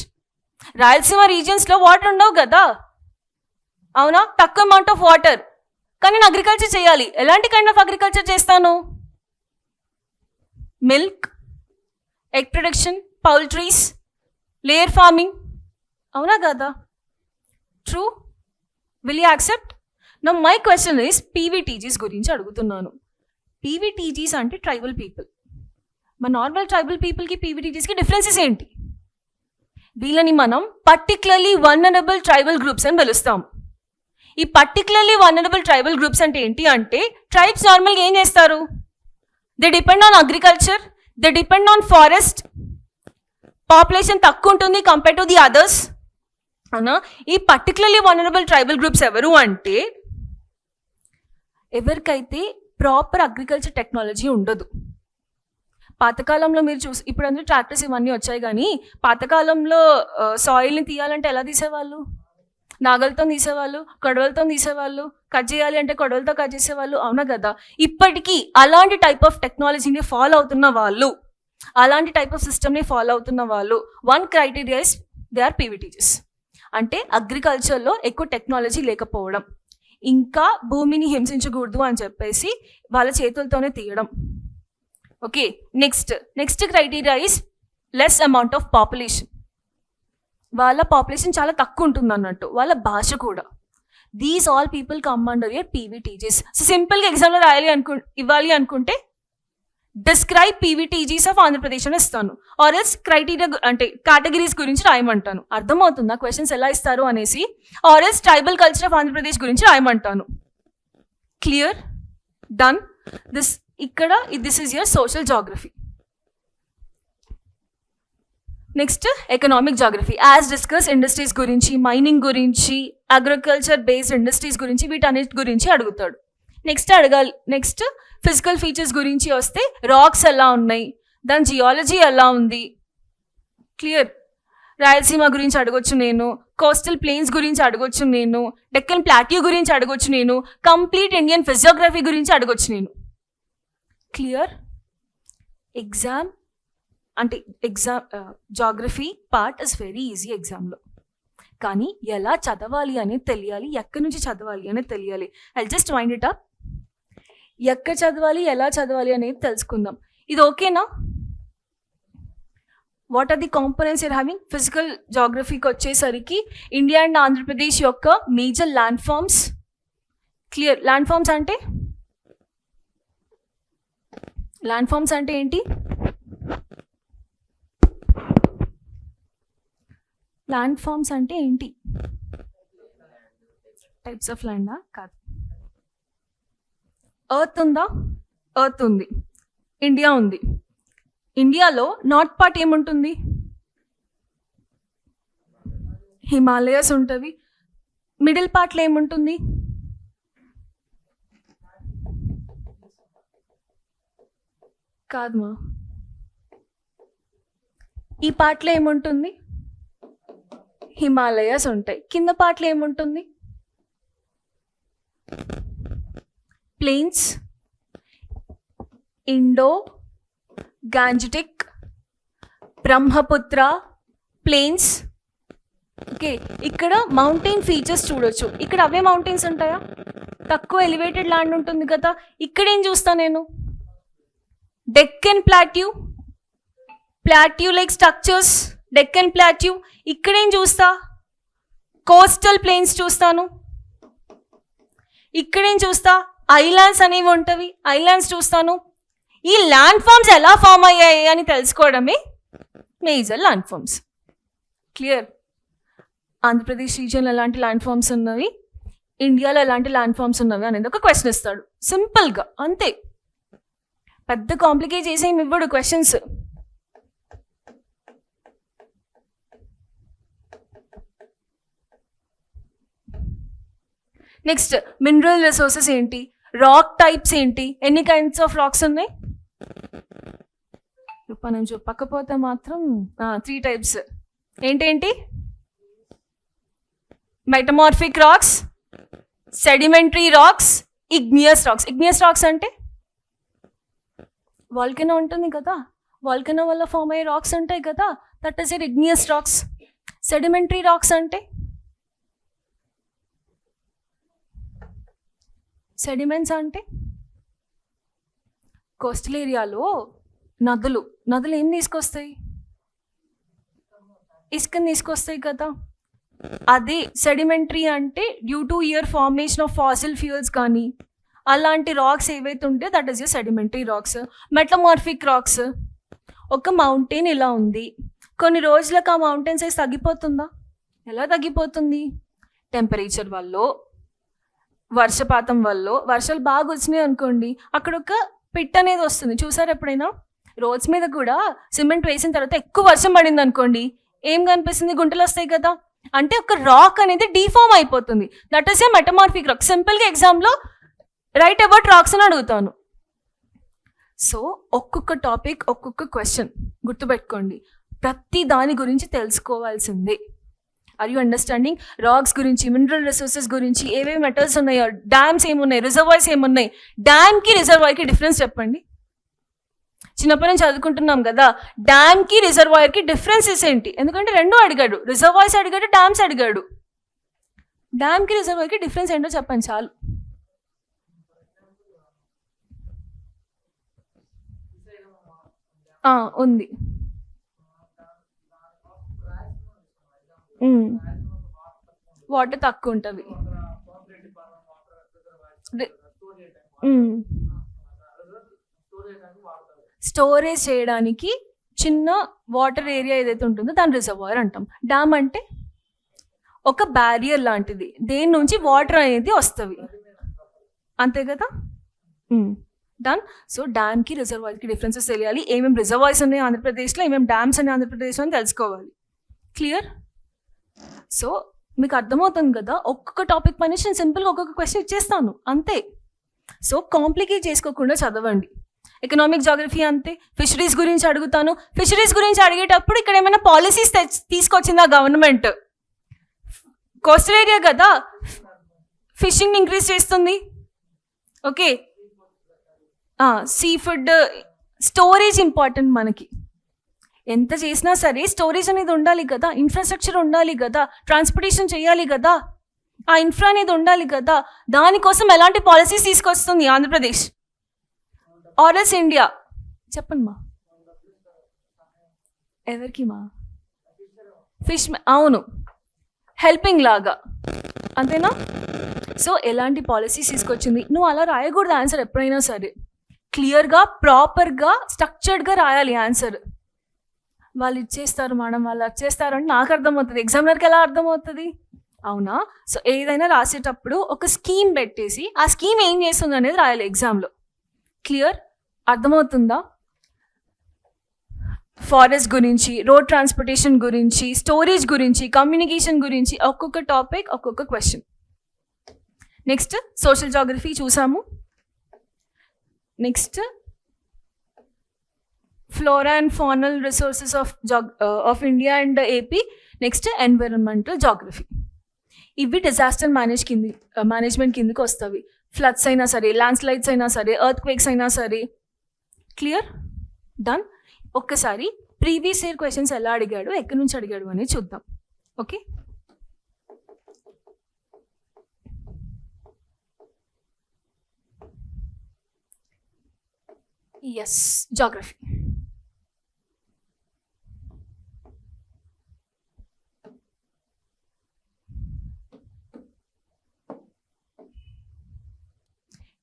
Rayalaseema రీజియన్స్లో వాటర్ ఉండవు కదా. అవునా? తక్కువ అమౌంట్ ఆఫ్ వాటర్, కానీ నేను అగ్రికల్చర్ చేయాలి. ఎలాంటి కైండ్ ఆఫ్ అగ్రికల్చర్ చేస్తాను? Milk, egg production, poultries, layer farming. అవునా కదా? ట్రూ. Will you accept? నా మై క్వశ్చన్ ఇస్ పీవీటీజీస్ గురించి అడుగుతున్నాను. పీవీటీజీస్ అంటే ట్రైబల్ పీపుల్. మన నార్మల్ ట్రైబల్ పీపుల్కి పీవీటీజీస్కి డిఫరెన్సెస్ ఏంటి? వీళ్ళని మనం పర్టికులర్లీ వల్నరబుల్ ట్రైబల్ గ్రూప్స్ అని పిలుస్తాం. ఈ పర్టికులర్లీ వల్నరబుల్ ట్రైబల్ గ్రూప్స్ అంటే ఏంటి అంటే, ట్రైబ్స్ నార్మల్గా ఏం చేస్తారు? They depend on agriculture, they depend on forest. Population తక్కువ ఉంటుంది కంపేర్ టు ది అదర్స్. అవునా? ఈ పర్టికులర్లీ వల్నరబుల్ ట్రైబల్ గ్రూప్స్ ఎవరు అంటే, ఎవరికైతే ప్రాపర్ అగ్రికల్చర్ టెక్నాలజీ ఉండదు. పాతకాలంలో మీరు చూసి, ఇప్పుడు అందరూ ట్రాక్టర్స్ ఇవన్నీ వచ్చాయి, కానీ పాతకాలంలో సాయిల్ని తీయాలంటే ఎలా తీసేవాళ్ళు? నాగలతో తీసేవాళ్ళు, కొడవలతో తీసేవాళ్ళు. కట్ చేయాలి అంటే కొడవలతో కట్ చేసేవాళ్ళు. అవునా కదా? ఇప్పటికీ అలాంటి టైప్ ఆఫ్ టెక్నాలజీని ఫాలో అవుతున్న వాళ్ళు, అలాంటి టైప్ ఆఫ్ సిస్టమ్ని ఫాలో అవుతున్న వాళ్ళు, one criteria is they are PVTGs. అంటే అగ్రికల్చర్లో ఎక్కువ టెక్నాలజీ లేకపోవడం, ఇంకా భూమిని హింసించకూడదు అని చెప్పేసి వాళ్ళ చేతులతోనే తీయడం. Okay, next criteria is less amount of population. వాళ్ళ పాపులేషన్ చాలా తక్కువ ఉంటుంది అన్నట్టు, వాళ్ళ భాష కూడా. These all people come under your PVTGs. So సింపుల్గా ఎగ్జామ్లో ఇవ్వాలి అనుకుంటే డిస్క్రైబ్ పీవీటీజీస్ ఆఫ్ ఆంధ్రప్రదేశ్ అని ఇస్తాను, ఆర్ ఎల్స్ క్రైటీరియా అంటే కేటగిరీస్ గురించి రాయమంటాను. అర్థమవుతుందా క్వశ్చన్స్ ఎలా ఇస్తారు అనేసి? Or else tribal culture of Andhra Pradesh గురించి రాయమంటాను. Clear? Done. This is your social geography. Next economic geography. As discuss industries గురించి, మైనింగ్ గురించి, అగ్రికల్చర్ బేస్డ్ ఇండస్ట్రీస్ గురించి, వీటన్నిటి గురించి అడుగుతాడు. నెక్స్ట్ ఫిజికల్ ఫీచర్స్ గురించి వస్తే రాక్స్ ఎలా ఉన్నాయి, దాని జియాలజీ ఎలా ఉంది. క్లియర్? రాయలసీమ గురించి అడగొచ్చు నేను, కోస్టల్ ప్లేన్స్ గురించి అడగొచ్చు నేను, డెక్కన్ ప్లాట్యూ గురించి అడగొచ్చు నేను, కంప్లీట్ ఇండియన్ ఫిజియోగ్రఫీ గురించి అడగొచ్చు నేను. Clear? Exam geography part is very easy ఎగ్జామ్లో, కానీ ఎలా చదవాలి అనేది తెలియాలి, ఎక్కడి నుంచి చదవాలి అనేది తెలియాలి. I just wind it up. ఎక్కడ చదవాలి, ఎలా చదవాలి అనేది తెలుసుకుందాం. ఇది ఓకేనా? What are the components your having? Physical జాగ్రఫీకి వచ్చేసరికి ఇండియా అండ్ ఆంధ్రప్రదేశ్ యొక్క major land forms. Clear? Land forms అంటే ఏంటి? ల్యాండ్ ఫామ్స్ అంటే ఏంటి? టైప్స్ ఆఫ్ ల్యాండా? కాదు. ఎర్త్ ఉందా? ఎర్త్ ఉంది. ఇండియా ఉంది. ఇండియాలో నార్త్ పార్ట్ ఏముంటుంది? హిమాలయస్ ఉంటుంది. మిడిల్ పార్ట్లో ఏముంటుంది? కాదమ్మా, ఈ పార్ట్లో ఏముంటుంది? హిమాలయస్ ఉంటాయి. కింద పార్ట్లో ఏముంటుంది? Plains, Indo Gangetic, Brahmaputra plains. Okay, ఇక్కడ మౌంటైన్ ఫీచర్స్ చూడొచ్చు. ఇక్కడ అవే మౌంటైన్స్ ఉంటాయా? తక్కువ ఎలివేటెడ్ ల్యాండ్ ఉంటుంది కదా. ఇక్కడేం చూస్తా నేను, Deccan plateau, plateau like structures, Deccan plateau. ఇక్కడేం చూస్తా, కోస్టల్ ప్లేన్స్ చూస్తాను. ఇక్కడేం చూస్తా, ఐలాండ్స్ అనేవి ఉంటవి, ఐలాండ్స్ చూస్తాను. ఈ ల్యాండ్ ఫామ్స్ ఎలా ఫామ్ అయ్యాయి అని తెలుసుకోవడమే major land forms. Clear? Andhra Pradesh రీజియన్లో ఎలాంటి ల్యాండ్ ఫామ్స్ ఉన్నవి, ఇండియాలో ఎలాంటి ల్యాండ్ ఫామ్స్ ఉన్నవి అనేది ఒక క్వశ్చన్ ఇస్తాడు సింపుల్గా, అంతే. పెద్ద కాంప్లికేట్ చేసి ఏమి ఇవ్వడు క్వశ్చన్స్. నెక్స్ట్ మినరల్ రిసోర్సెస్ ఏంటి, రాక్ టైప్స్ ఏంటి, ఎన్ని కైండ్స్ ఆఫ్ రాక్స్ ఉన్నాయి. మనం చెప్పకపోతే మాత్రం 3 టైప్స్. ఏంటేంటి? Metamorphic rocks, sedimentary rocks, igneous rocks. Igneous rocks అంటే వాల్కెనో ఉంటుంది కదా, వాల్కెనో వల్ల ఫామ్ అయ్యే రాక్స్ ఉంటాయి కదా, that is it igneous rocks. Sedimentary rocks అంటే సెడిమెంట్స్ అంటే కోస్టల్ ఏరియాలో నదులు ఏం తీసుకొస్తాయి, ఇసుకని తీసుకొస్తాయి కదా. అదే సెడిమెంటరీ అంటే due to year formation of fossil fuels కానీ అలాంటి రాక్స్ ఏవైతే ఉంటే that is your sedimentary rocks. Metamorphic rocks, ఒక మౌంటైన్ ఇలా ఉంది, కొన్ని రోజులకు ఆ మౌంటైన్ సైజ్ తగ్గిపోతుందా? ఎలా తగ్గిపోతుంది? టెంపరేచర్ వల్ల, వర్షపాతం వల్ల. వర్షాలు బాగా వచ్చినాయి అనుకోండి, అక్కడ ఒక పిట్ అనేది వస్తుంది. చూసారు ఎప్పుడైనా? రోడ్స్ మీద కూడా సిమెంట్ వేసిన తర్వాత ఎక్కువ వర్షం పడింది అనుకోండి, ఏం కనిపిస్తుంది? గుంటలు వస్తాయి కదా. అంటే ఒక రాక్ అనేది డిఫార్మ్ అయిపోతుంది. That is a metamorphic rock. సింపుల్గా ఎగ్జామ్లో రైట్ అబౌట్ రాక్స్ అని అడుగుతాను. సో ఒక్కొక్క టాపిక్ ఒక్కొక్క క్వశ్చన్ గుర్తుపెట్టుకోండి, ప్రతి దాని గురించి తెలుసుకోవాల్సిందే. Are you understanding? రాక్స్ గురించి, మినరల్ రిసోర్సెస్ గురించి, ఏవేవి మెటల్స్ ఉన్నాయో, డ్యామ్స్ ఏమున్నాయి, రిజర్వాయర్స్ ఏమున్నాయి, డ్యామ్కి రిజర్వాయర్కి డిఫరెన్స్ చెప్పండి. చిన్నప్పటి నుంచి చదువుకుంటున్నాం కదా, డ్యామ్కి రిజర్వాయర్కి డిఫరెన్సెస్ ఏంటి? ఎందుకంటే రెండు అడిగాడు, రిజర్వాయర్స్ అడిగాడు, డ్యామ్స్ అడిగాడు. డ్యామ్కి రిజర్వాయర్కి డిఫరెన్స్ ఏంటో చెప్పండి చాలు. ఉంది. వాటర్ తక్కువ ఉంటుంది. స్టోరేజ్ చేయడానికి చిన్న వాటర్ ఏరియా ఏదైతే ఉంటుందో దాని రిజర్వాయర్ అంటాం. డ్యామ్ అంటే ఒక బ్యారియర్ లాంటిది, దేని నుంచి వాటర్ అనేది వస్తుంది, అంతే కదా. డన్. సో డ్యామ్కి రిజర్వాయర్కి డిఫరెన్సెస్ తెలియాలి. ఏమేమి రిజర్వాయర్స్ ఉన్నాయి ఆంధ్రప్రదేశ్లో, ఏమేమి డ్యామ్స్ ఉన్నాయి ఆంధ్రప్రదేశ్లో అని తెలుసుకోవాలి. క్లియర్? సో మీకు అర్థమవుతుంది కదా. ఒక్కొక్క టాపిక్ పని నేను సింపుల్గా ఒక్కొక్క క్వశ్చన్ ఇచ్చేస్తాను, అంతే. సో కాంప్లికేట్ చేసుకోకుండా చదవండి. ఎకనామిక్ జాగ్రఫీ అంతే. ఫిషరీస్ గురించి అడుగుతాను. ఫిషరీస్ గురించి అడిగేటప్పుడు ఇక్కడ ఏమైనా పాలసీస్ తీసుకొచ్చిందా గవర్నమెంట్? కోస్టల్ ఏరియా కదా, ఫిషింగ్ ఇంక్రీజ్ చేస్తుంది. Okay, sea food storage important మనకి. ఎంత చేసినా సరే స్టోరేజ్ అనేది ఉండాలి కదా, ఇన్ఫ్రాస్ట్రక్చర్ ఉండాలి కదా, ట్రాన్స్పోర్టేషన్ చేయాలి కదా, ఆ ఇన్ఫ్రా అనేది ఉండాలి కదా. దానికోసం ఎలాంటి పాలసీస్ తీసుకొస్తుంది ఆంధ్రప్రదేశ్ ఆర్ఎస్ ఇండియా? చెప్పండి మా. ఎవరికి మా? ఫిష్, అవును, హెల్పింగ్ లాగా, అంతేనా? సో ఎలాంటి పాలసీస్ తీసుకొచ్చింది? నువ్వు అలా రాయకూడదు ఆన్సర్ ఎప్పుడైనా సరే. క్లియర్గా, ప్రాపర్గా, స్ట్రక్చర్డ్గా రాయాలి ఆన్సర్. వాళ్ళు ఇచ్చేస్తారు మేడం, వాళ్ళు వచ్చేస్తారు అంటే నాకు అర్థమవుతుంది, ఎగ్జామినర్కి ఎలా అర్థమవుతుంది? అవునా? సో ఏదైనా రాసేటప్పుడు ఒక స్కీమ్ పెట్టేసి ఆ స్కీమ్ ఏం చేస్తుంది అనేది రాయాలి ఎగ్జామ్లో. క్లియర్? అర్థమవుతుందా? ఫారెస్ట్ గురించి, రోడ్ ట్రాన్స్పోర్టేషన్ గురించి, స్టోరేజ్ గురించి, కమ్యూనికేషన్ గురించి ఒక్కొక్క టాపిక్ ఒక్కొక్క క్వశ్చన్. నెక్స్ట్ సోషల్ జాగ్రఫీ చూసాము. Next flora and faunal resources of India and AP. Next environmental geography. ఇవి డిజాస్టర్ మేనేజ్మెంట్ కిందకి వస్తాయి. ఫ్లడ్స్ అయినా సరే, ల్యాండ్ స్లైడ్స్ అయినా సరే, ఎర్త్ క్వేక్స్ అయినా సరే. క్లియర్? డన్. ఒక్కసారి ప్రీవియస్ ఇయర్ క్వశ్చన్స్ ఎలా అడిగాడు, ఎక్కడి నుంచి అడిగాడు అనేది చూద్దాం. Okay, yes, geography.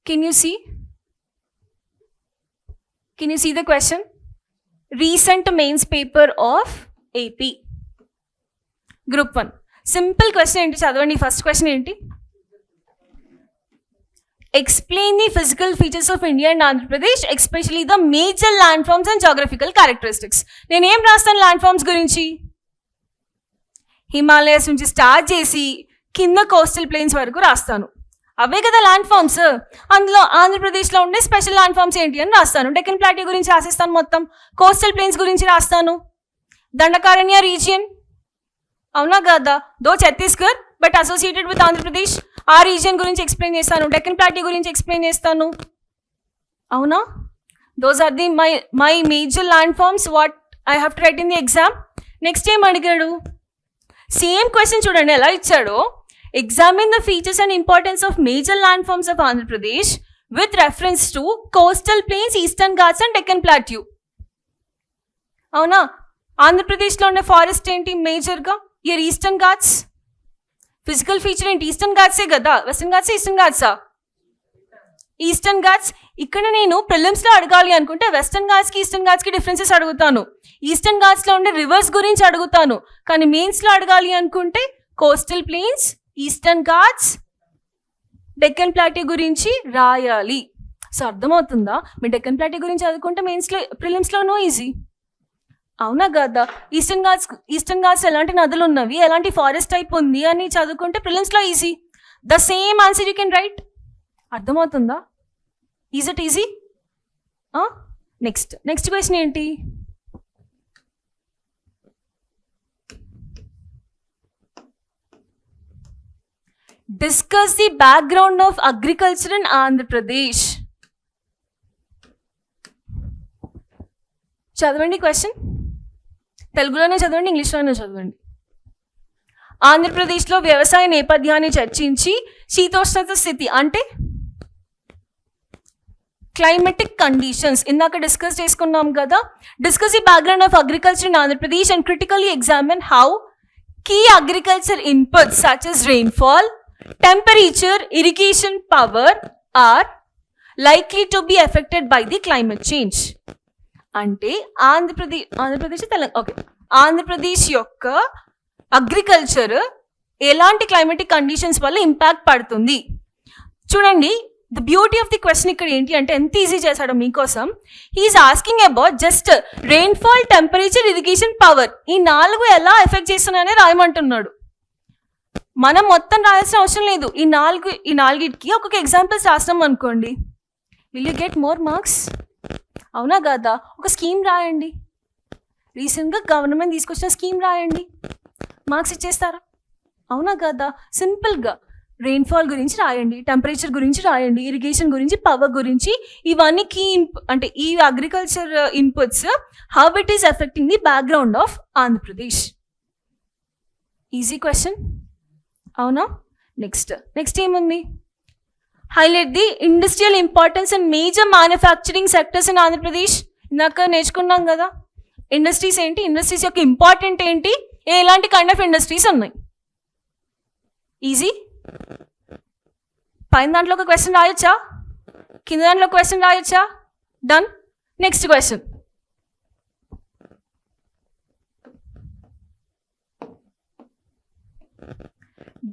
Can you see the question? Recent mains paper of AP. Group 1. Simple question ఏంటి చదవండి. ఫస్ట్ క్వశ్చన్ ఏంటి? Explain the physical features of India and Andhra Pradesh, especially the major landforms and geographical characteristics. నేను ఏం రాస్తాను ల్యాండ్ఫార్మ్స్ గురించి? హిమాలయస్ నుంచి start చేసి కింద కోస్టల్ ప్లేన్స్ వరకు రాస్తాను. అవే కదా ల్యాండ్ ఫార్మ్స్. అందులో ఆంధ్రప్రదేశ్లో ఉండే స్పెషల్ ల్యాండ్ ఫార్మ్స్ ఏంటి అని రాస్తాను. డెక్కన్ ప్లాట్యూ గురించి రాసేస్తాను, మొత్తం కోస్టల్ ప్లేన్స్ గురించి రాస్తాను. దండకారణ్య రీజియన్, అవునా కదా, though Chhattisgarh but associated with Andhra Pradesh, ఆ రీజియన్ గురించి ఎక్స్ప్లెయిన్ చేస్తాను. డెక్కన్ ప్లాట్యూ గురించి ఎక్స్ప్లెయిన్ చేస్తాను, అవునా. Those are the my major land forms what I have to write in the exam. Next ఏం అడిగాడు? సేమ్ క్వశ్చన్ చూడండి ఎలా ఇచ్చాడో. Examine the features and importance of major landforms of Andhra Pradesh with reference to coastal plains, eastern ghats and Deccan Plateau. అవునా, ఆంధ్రప్రదేశ్లో ఉండే forest ఏంటి మేజర్గా? ఇయర్ ఈస్టర్న్ ఘాట్స్. ఫిజికల్ ఫీచర్ ఏంటి? ఈస్టర్న్ ఘాట్సే కదా. వెస్టర్న్ ఘాట్స్, ఈస్టర్న్ ఘాట్సా? ఈస్టర్న్ ఘాట్స్. ఇక్కడ నేను ప్రిలిమ్స్లో అడగాలి అనుకుంటే వెస్టర్న్ ఘాట్స్కి ఈస్టర్న్ ఘాట్స్కి డిఫరెన్సెస్ అడుగుతాను. ఈస్టర్న్ ఘాట్స్లో ఉండే రివర్స్ గురించి అడుగుతాను. కానీ మెయిన్స్లో అడగాలి అనుకుంటే coastal plains, Eastern Ghats, Deccan plateau గురించి రాయాలి. సో అర్థమవుతుందా? మీరు డెక్కన్ ప్లాట్యూ గురించి చదువుకుంటే మెయిన్స్లో ప్రిలిమ్స్లో నో ఈజీ, అవునా కదా. ఈస్టర్న్ ఘాట్స్ ఎలాంటి నదులు ఉన్నవి, ఎలాంటి ఫారెస్ట్ టైప్ ఉంది అని చదువుకుంటే ప్రిలిమ్స్లో easy. The same answer you can write. అర్థమవుతుందా? Is it easy? Next question ఏంటి? Discuss the background of agriculture in Andhra Pradesh. చదవండి క్వశ్చన్. తెలుగులోనే చదవండి, ఇంగ్లీష్లోనే చదవండి. ఆంధ్రప్రదేశ్లో వ్యవసాయ నేపథ్యాన్ని చర్చించి శీతోష్ణ స్థితి అంటే క్లైమేటిక్ కండిషన్స్ ఇందాక డిస్కస్ చేసుకున్నాం కదా. Discuss the background of agriculture in Andhra Pradesh and critically examine how key agriculture inputs such as rainfall, temperature, irrigation power are likely to be affected by the climate change. అంటే ఆంధ్రప్రదేశ్ యొక్క agriculture ఎలాంటి climatic conditions వల్ల impact పడుతుంది. చూడండి, the beauty of the question ఇక్కడ ఏంటి అంటే ఎంత ఈజీ చేశాడో మీకోసం. He's asking about just rainfall, temperature, irrigation power, ఈ 4 ఎలా ఎఫెక్ట్ చేస్తున్నాయని రాయమంటున్నాడు. మనం మొత్తం రాయాల్సిన అవసరం లేదు. ఈ నాలుగిటికి ఒక్కొక్క ఎగ్జాంపుల్స్ రాస్తాం అనుకోండి, will you get more marks, అవునా కదా. ఒక స్కీమ్ రాయండి, రీసెంట్గా గవర్నమెంట్ తీసుకొచ్చిన స్కీమ్ రాయండి, మార్క్స్ ఇచ్చేస్తారా, అవునా కదా. సింపుల్గా రెయిన్ఫాల్ గురించి రాయండి, టెంపరేచర్ గురించి రాయండి, ఇరిగేషన్ గురించి, పవర్ గురించి, ఇవన్నీ కీ అంటే ఈ agriculture inputs, how it is affecting the background of Andhra Pradesh. Easy question, అవునా. నెక్స్ట్ ఏముంది? Highlight the industrial importance and major manufacturing sectors in Andhra Pradesh. ఇందాక నేర్చుకున్నాం కదా ఇండస్ట్రీస్ ఏంటి, ఇండస్ట్రీస్ యొక్క ఇంపార్టెంట్ ఏంటి, ఎలాంటి కైండ్ ఆఫ్ ఇండస్ట్రీస్ ఉన్నాయి. ఈజీ. పైన దాంట్లో ఒక క్వశ్చన్ రాయొచ్చా, కింద దాంట్లో క్వశ్చన్ రాయొచ్చా? Done. Next question.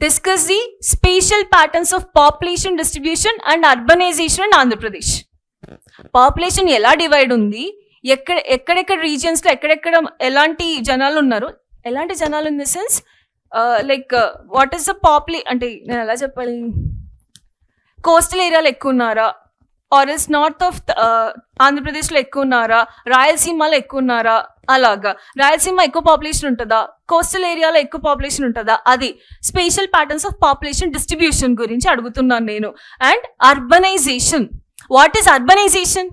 Discuss the spatial patterns of population distribution and urbanization in Andhra Pradesh. Population ఎలా డివైడ్ ఉంది, ఎక్కడెక్కడ రీజియన్స్లో ఎక్కడెక్కడ ఎలాంటి జనాలు ఉన్నారు, ఎలాంటి జనాలు in the sense like what is the అంటే నేను ఎలా చెప్పాలి, కోస్టల్ ఏరియాలో ఎక్కువ ఉన్నారా, ఆర్ ఎల్స్ నార్త్ ఆఫ్ ఆంధ్రప్రదేశ్లో ఎక్కువ ఉన్నారా, రాయలసీమలో ఎక్కువ ఉన్నారా, అలాగా. రాయలసీమ ఎక్కువ పాపులేషన్ ఉంటుందా, కోస్టల్ ఏరియాలో ఎక్కువ పాపులేషన్ ఉంటుందా, అది spatial patterns of population distribution గురించి అడుగుతున్నాను నేను. And urbanization, what is urbanization?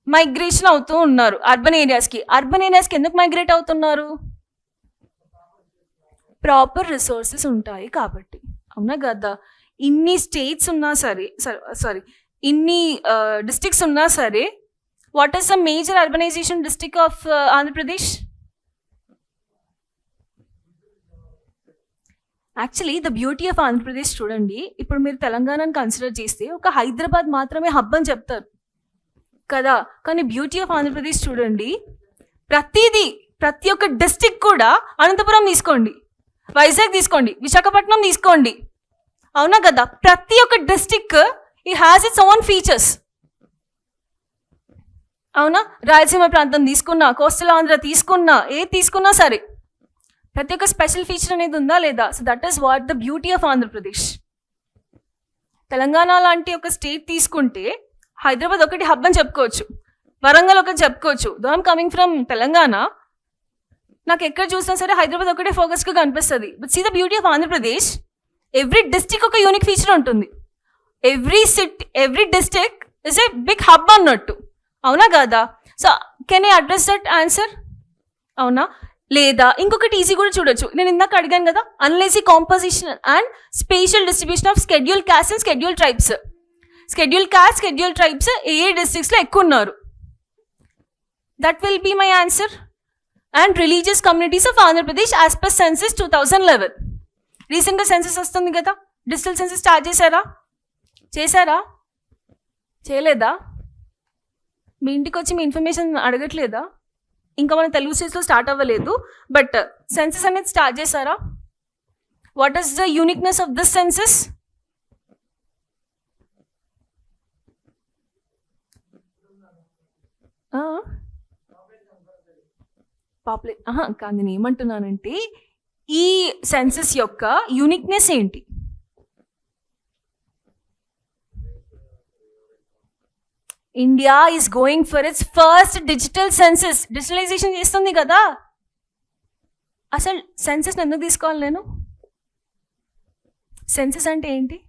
Migration అవుతూ ఉన్నారు అర్బన్ ఏరియాస్కి. అర్బన్ ఏరియాస్కి ఎందుకు మైగ్రేట్ అవుతున్నారు? ప్రాపర్ రిసోర్సెస్ ఉంటాయి కాబట్టి, అవునా కదా. ఇన్ని స్టేట్స్ ఉన్నా సరే, సారీ ఇన్ని డిస్ట్రిక్ట్స్ ఉన్నా సరే what is the major urbanization district of Andhra Pradesh? Actually the beauty of Andhra Pradesh చూడండి, ఇప్పుడు మీరు తెలంగాణను కన్సిడర్ చేస్తే ఒక హైదరాబాద్ మాత్రమే హబ్ అని చెప్తారు కదా, కానీ బ్యూటీ ఆఫ్ ఆంధ్రప్రదేశ్ చూడండి, ప్రతి ఒక్క డిస్ట్రిక్ట్ కూడా, అనంతపురం తీసుకోండి, వైజాగ్ తీసుకోండి, విశాఖపట్నం తీసుకోండి, అవునా కదా, ప్రతి ఒక్క district it has its own features. అవునా, రాయలసీమ ప్రాంతం తీసుకున్నా, కోస్టల్ ఆంధ్ర తీసుకున్నా, ఏది తీసుకున్నా సరే ప్రతి ఒక్క స్పెషల్ ఫీచర్ అనేది ఉందా లేదా? So that is what the beauty of Andhra Pradesh. Telangana లాంటి ఒక స్టేట్ తీసుకుంటే హైదరాబాద్ ఒకటి హబ్ అని చెప్పుకోవచ్చు, వరంగల్ ఒకటి చెప్పుకోవచ్చు. Though I'm coming from Telangana, నాకు ఎక్కడ చూసినా సరే హైదరాబాద్ ఒకటే ఫోకస్గా కనిపిస్తుంది. But see the beauty of Andhra Pradesh, every district ఒక యూనిక్ ఫీచర్ ఉంటుంది. Every district is a big hub అన్నట్టు, అవునా కదా? So can I address that answer? అవునా? లేదా ఇంకొకటి ఈజీ కూడా చూడొచ్చు, నేను ఇందాక అడిగాను కదా, analyse composition and spatial distribution of schedule caste and schedule tribes. Schedule caste, schedule tribes ఏ డిస్ట్రిక్ట్స్లో ఎక్కువ ఉన్నారు? That will be my answer. And religious communities of Andhra Pradesh as per census 2011. రీసెంట్గా సెన్సస్ వస్తుంది కదా, డిజిటల్ సెన్సస్ స్టార్ట్ చేశారా? చేయలేదా? మీ ఇంటికి వచ్చి మీ ఇన్ఫర్మేషన్ అడగట్లేదా? ఇంకా మన తెలుగు స్టేట్స్లో స్టార్ట్ అవ్వలేదు, బట్ సెన్సస్ అనేది స్టార్ట్ చేశారా? What is the uniqueness of this census? కాదు, నేను ఏమంటున్నానంటే ఈ సెన్సస్ యొక్క యూనిక్నెస్ ఏంటి? India is going for its first digital census. Digitalization చేస్తుంది కదా, అసలు సెన్సస్ ఎందుకు తీసుకోవాలి నేను? సెన్సస్ అంటే ఏంటి?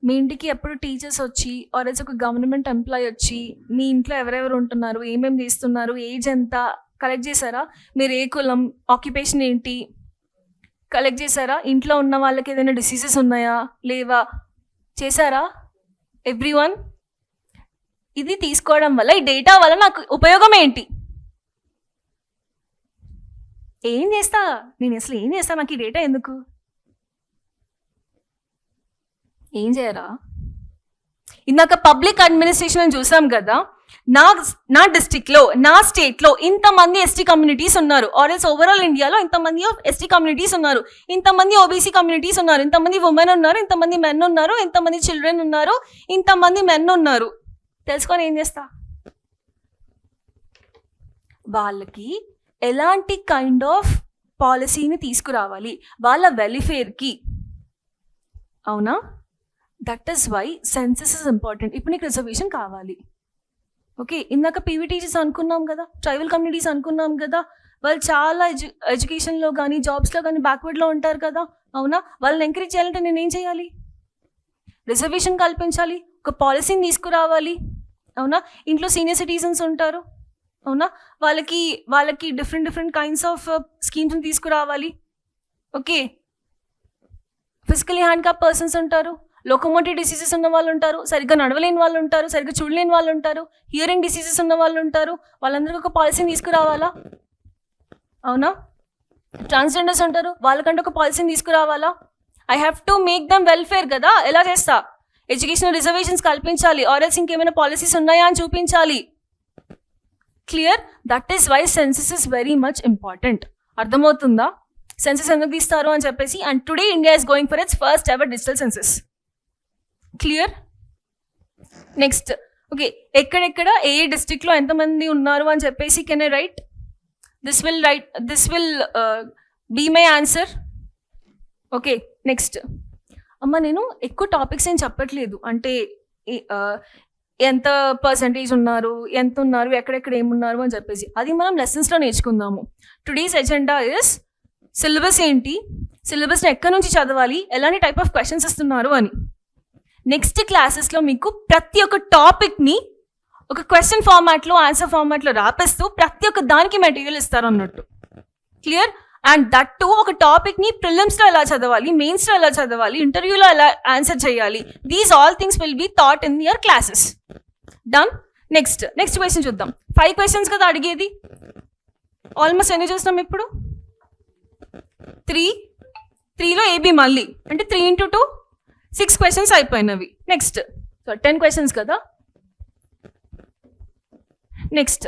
మీ ఇంటికి ఎప్పుడు టీచర్స్ వచ్చి ఆర్ఎస్ ఒక గవర్నమెంట్ ఎంప్లాయీ వచ్చి మీ ఇంట్లో ఎవరెవరు ఉంటున్నారు, ఏమేమి చేస్తున్నారు, ఏజ్ ఎంత కలెక్ట్ చేశారా? మీరు ఏ కులం, ఆక్యుపేషన్ ఏంటి కలెక్ట్ చేశారా? ఇంట్లో ఉన్న వాళ్ళకి ఏదైనా డిసీజెస్ ఉన్నాయా లేవా చేశారా? ఎవ్రీవన్. ఇది తీసుకోవడం వల్ల, ఈ డేటా వల్ల నాకు ఉపయోగం ఏంటి? ఏం చేస్తా నేను? అసలు ఏం చేస్తా? నాకు ఈ డేటా ఎందుకు? ఏం చేయరా? ఇందాక పబ్లిక్ అడ్మినిస్ట్రేషన్ అని చూసాం కదా, నా డిస్ట్రిక్ట్లో, నా స్టేట్లో ఇంతమంది ఎస్టీ కమ్యూనిటీస్ ఉన్నారు, ఆర్ఎల్స్ ఓవరాల్ ఇండియాలో ఇంతమంది ఎస్టీ కమ్యూనిటీస్ ఉన్నారు, ఇంతమంది ఓబీసీ కమ్యూనిటీస్ ఉన్నారు, ఇంతమంది ఉమెన్ ఉన్నారు, ఇంతమంది మెన్ ఉన్నారు, ఇంతమంది చిల్డ్రన్ ఉన్నారు, ఇంతమంది మెన్ ఉన్నారు. తెలుసుకొని ఏం చేస్తా? వాళ్ళకి ఎలాంటి కైండ్ ఆఫ్ పాలసీని తీసుకురావాలి వాళ్ళ వెల్ఫేర్కి, అవునా? That is why census is important. ఇప్పుడు నీకు రిజర్వేషన్ కావాలి, ఓకే. ఇందాక పీవీటీజీస్ అనుకున్నాం కదా, ట్రైబల్ కమ్యూనిటీస్ అనుకున్నాం కదా, వాళ్ళు చాలా ఎడ్యుకేషన్లో కానీ జాబ్స్లో కానీ బ్యాక్వర్డ్లో ఉంటారు కదా, అవునా? వాళ్ళని ఎంకరేజ్ చేయాలంటే నేను ఏం చేయాలి? రిజర్వేషన్ కల్పించాలి, ఒక పాలసీని తీసుకురావాలి, అవునా? ఇంట్లో సీనియర్ సిటిజన్స్ ఉంటారు, అవునా? వాళ్ళకి డిఫరెంట్ కైండ్స్ ఆఫ్ స్కీమ్స్ని తీసుకురావాలి, ఓకే. ఫిజికలీ హ్యాండిక్యాప్ పర్సన్స్ ఉంటారు, లోకోమోటివ్ డిసీజెస్ ఉన్న వాళ్ళు ఉంటారు, సరిగ్గా నడవలేని వాళ్ళు ఉంటారు, సరిగ్గా చూడలేని వాళ్ళు ఉంటారు, హియరింగ్ డిసీజెస్ ఉన్న వాళ్ళు ఉంటారు, వాళ్ళందరికీ ఒక పాలసీని తీసుకురావాలా, అవునా? ట్రాన్స్జెండర్స్ ఉంటారు, వాళ్ళకంటే ఒక పాలసీని తీసుకురావాలా? I have to make them welfare కదా. ఎలా చేస్తా? ఎడ్యుకేషనల్ రిజర్వేషన్స్ కల్పించాలి, ఆర్ఎల్స్ ఇంకేమైనా పాలసీస్ ఉన్నాయా అని చూపించాలి. Clear? That is why census is very much important. అర్థమవుతుందా? సెన్సస్ ఎందుకు తీస్తారు అని చెప్పేసి. And today India is going for its first ever digital census. Clear? Next, okay, ఎక్కడెక్కడ ఏ డిస్ట్రిక్ట్లో ఎంతమంది ఉన్నారు అని చెప్పేసి can I write? This will be my answer. Okay, next. అమ్మ, నేను ఎక్కువ టాపిక్స్ ఏం చెప్పట్లేదు, అంటే ఎంత పర్సంటేజ్ ఉన్నారు, ఎంత ఉన్నారు, ఎక్కడెక్కడ ఏమున్నారు అని చెప్పేసి, అది మనం లెసన్స్లో నేర్చుకుందాము. టుడేస్ ఎజెండా ఇస్ సిలబస్ ఏంటి, సిలబస్ని ఎక్కడి నుంచి చదవాలి, ఎలాంటి టైప్ ఆఫ్ క్వశ్చన్స్ ఇస్తున్నారు అని. నెక్స్ట్ క్లాసెస్లో మీకు ప్రతి ఒక్క టాపిక్ని ఒక క్వశ్చన్ ఫార్మాట్లో, ఆన్సర్ ఫార్మాట్లో రాపిస్తూ ప్రతి ఒక్క దానికి మెటీరియల్ ఇస్తారు అన్నట్టు. క్లియర్? అండ్ దట్ టు ఒక టాపిక్ని ప్రిలిమ్స్లో ఎలా చదవాలి, మెయిన్స్లో ఎలా చదవాలి, ఇంటర్వ్యూలో ఎలా ఆన్సర్ చేయాలి, these all things will be taught in your classes. Done. Next question చూద్దాం. 5 questions కదా అడిగేది. ఆల్మోస్ట్ ఎన్ని చూసినాం ఇప్పుడు? 3లో ఏబి మళ్ళీ అంటే 3 into 2 6 questions అయిపోయినవి. నెక్స్ట్ 10 questions కదా. నెక్స్ట్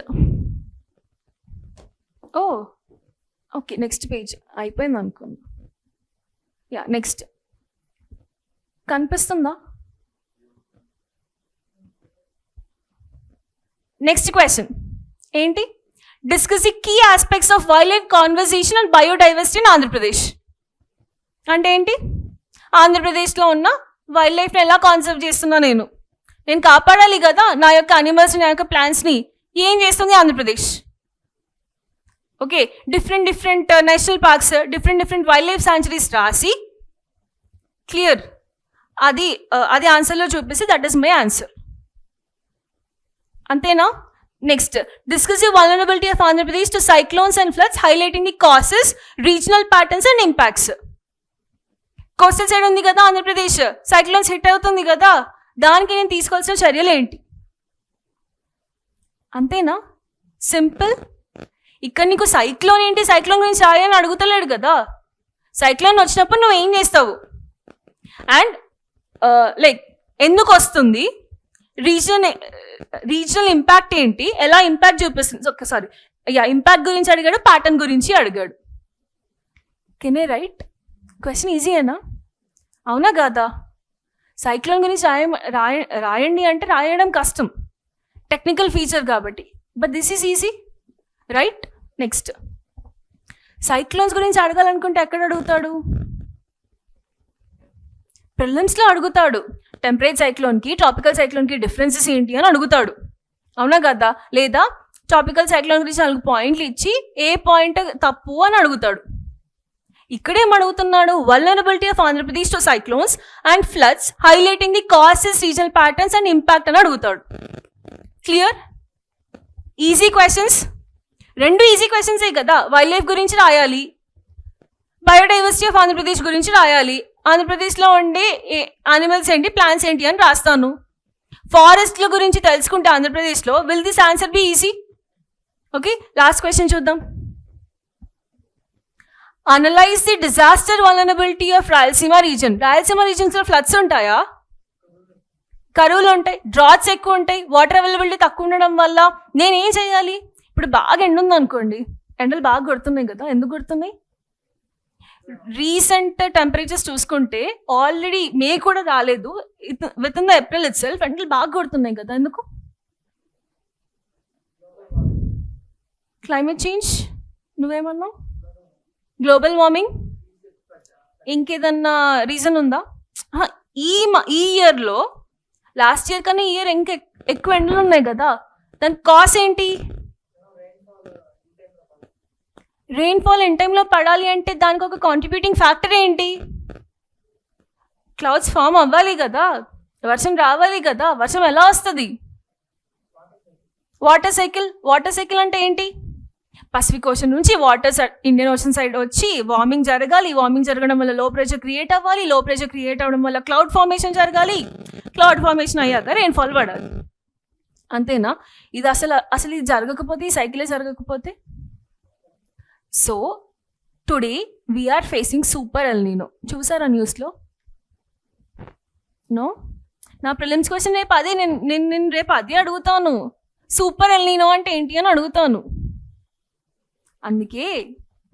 ఓకే, నెక్స్ట్ పేజ్ అయిపోయింది అనుకున్నా. యా, నెక్స్ట్ కనిపిస్తుందా? నెక్స్ట్ క్వశ్చన్ ఏంటి? Discuss the key aspects of wild life conversation and biodiversity in Andhra Pradesh. అంటే ఏంటి? ఆంధ్రప్రదేశ్లో ఉన్న వైల్డ్ లైఫ్ని ఎలా కాన్సర్వ్ చేస్తున్నా నేను కాపాడాలి కదా నా యొక్క అనిమల్స్, నా యొక్క ప్లాంట్స్ని. ఏం చేస్తుంది Andhra Pradesh? Okay, different national parks, different wild life sanctuaries రాసి క్లియర్ అది ఆన్సర్లో చూపిస్తే దట్ ఈస్ మై ఆన్సర్. అంతేనా? Next, discuss the vulnerability of Andhra Pradesh to cyclones and floods, highlighting the causes, regional patterns and impacts. Coastal side ఉంది కదా Andhra Pradesh, cyclones hit అవుతుంది కదా, దానికి నేను తీసుకోవాల్సిన చర్యలు ఏంటి? అంతేనా? సింపుల్. ఇక్కడ నీకు సైక్లోన్ ఏంటి, సైక్లోన్ గురించి రాయని అడుగుతలేడు కదా. సైక్లోన్ వచ్చినప్పుడు నువ్వు ఏం చేస్తావు, అండ్ లైక్ ఎందుకు వస్తుంది, రీజనల్ ఇంపాక్ట్ ఏంటి, ఎలా ఇంపాక్ట్ చూపిస్తుంది. ఒక్కసారి ఇంపాక్ట్ గురించి అడిగాడు, ప్యాటర్న్ గురించి అడిగాడు. Can I right? క్వశ్చన్ ఈజీయేనా? అవునా కాదా? సైక్లోన్ గురించి రాయండి అంటే రాయడం కష్టం, టెక్నికల్ ఫీచర్ కాబట్టి. But this is easy, right? Next, cyclones గురించి అడగాలనుకుంటే ఎక్కడ అడుగుతాడు? ప్రిలిమ్స్లో అడుగుతాడు. టెంపరేట్ సైక్లోన్కి ట్రాపికల్ సైక్లోన్కి డిఫరెన్సెస్ ఏంటి అని అడుగుతాడు. అవునా కదా? లేదా ట్రాపికల్ సైక్లోన్ గురించి 4 పాయింట్లు ఇచ్చి ఏ పాయింట్ తప్పు అని అడుగుతాడు. ఇక్కడేం అడుగుతున్నాడు? Vulnerability of Andhra Pradesh to cyclones and floods, highlighting the causes, regional patterns and impact అని అడుగుతాడు. క్లియర్? ఈజీ క్వశ్చన్స్, 2 ఈజీ క్వశ్చన్సే కదా. వైల్డ్ లైఫ్ గురించి రాయాలి, బయోడైవర్సిటీ ఆఫ్ ఆంధ్రప్రదేశ్ గురించి రాయాలి, ఆంధ్రప్రదేశ్లో ఉండే యానిమల్స్ ఏంటి, ప్లాంట్స్ ఏంటి అని రాస్తాను. ఫారెస్ట్ల గురించి తెలుసుకుంటే ఆంధ్రప్రదేశ్లో, will this answer be easy? Okay, last question చూద్దాం. Analyse the disaster vulnerability of Rayalaseema region. Rayalaseema రీజన్స్లో ఫ్లడ్స్ ఉంటాయా? కరువులు ఉంటాయి, డ్రాట్స్ ఎక్కువ ఉంటాయి, వాటర్ అవైలబిలిటీ తక్కువ ఉండడం వల్ల నేనేం చేయాలి? ఇప్పుడు బాగా ఎండ ఉంది అనుకోండి, ఎండలు బాగా కొడుతున్నాయి కదా. ఎందుకు కొడుతున్నాయి? రీసెంట్ టెంపరేచర్స్ చూసుకుంటే ఆల్రెడీ మే కూడా రాలేదు, within the April itself ఎండలు బాగా కొడుతున్నాయి కదా. ఎందుకు? Climate change. నువ్వేమన్నావు? Global warming. ఇంకేదన్నా రీజన్ ఉందా? ఈ ఇయర్లో లాస్ట్ ఇయర్ కన్నా ఈ ఇయర్ ఇంకా ఎక్కువ ఎండలు ఉన్నాయి కదా, దానికి కాజ్ ఏంటి? రెయిన్ఫాల్ ఇన్ టైంలో పడాలి అంటే దానికి ఒక కాంట్రిబ్యూటింగ్ ఫ్యాక్టర్ ఏంటి? క్లౌడ్స్ ఫామ్ అవ్వాలి కదా, వర్షం రావాలి కదా. వర్షం ఎలా వస్తుంది? వాటర్ సైకిల్ అంటే ఏంటి? పసిఫిక్ ఓషన్ నుంచి వాటర్ ఇండియన్ ఓషన్ సైడ్ వచ్చి వార్మింగ్ జరగాలి, వార్మింగ్ జరగడం వల్ల లో ప్రెషర్ క్రియేట్ అవ్వాలి, లో ప్రెషర్ క్రియేట్ అవ్వడం వల్ల క్లౌడ్ ఫార్మేషన్ జరగాలి, క్లౌడ్ ఫార్మేషన్ అయ్యాక రెయిన్ఫాల్ పడాలి. అంతేనా? ఇది అసలు ఇది జరగకపోతే, ఈ సైకిలే జరగకపోతే. So today we're facing super El Nino. చూసారా న్యూస్లో? నో? నా ప్రిలిమ్స్ క్వశ్చన్ రేపు అదే, నేను రేపు అదే అడుగుతాను. సూపర్ ఎల్ నీనో అంటే ఏంటి అని అడుగుతాను. అందుకే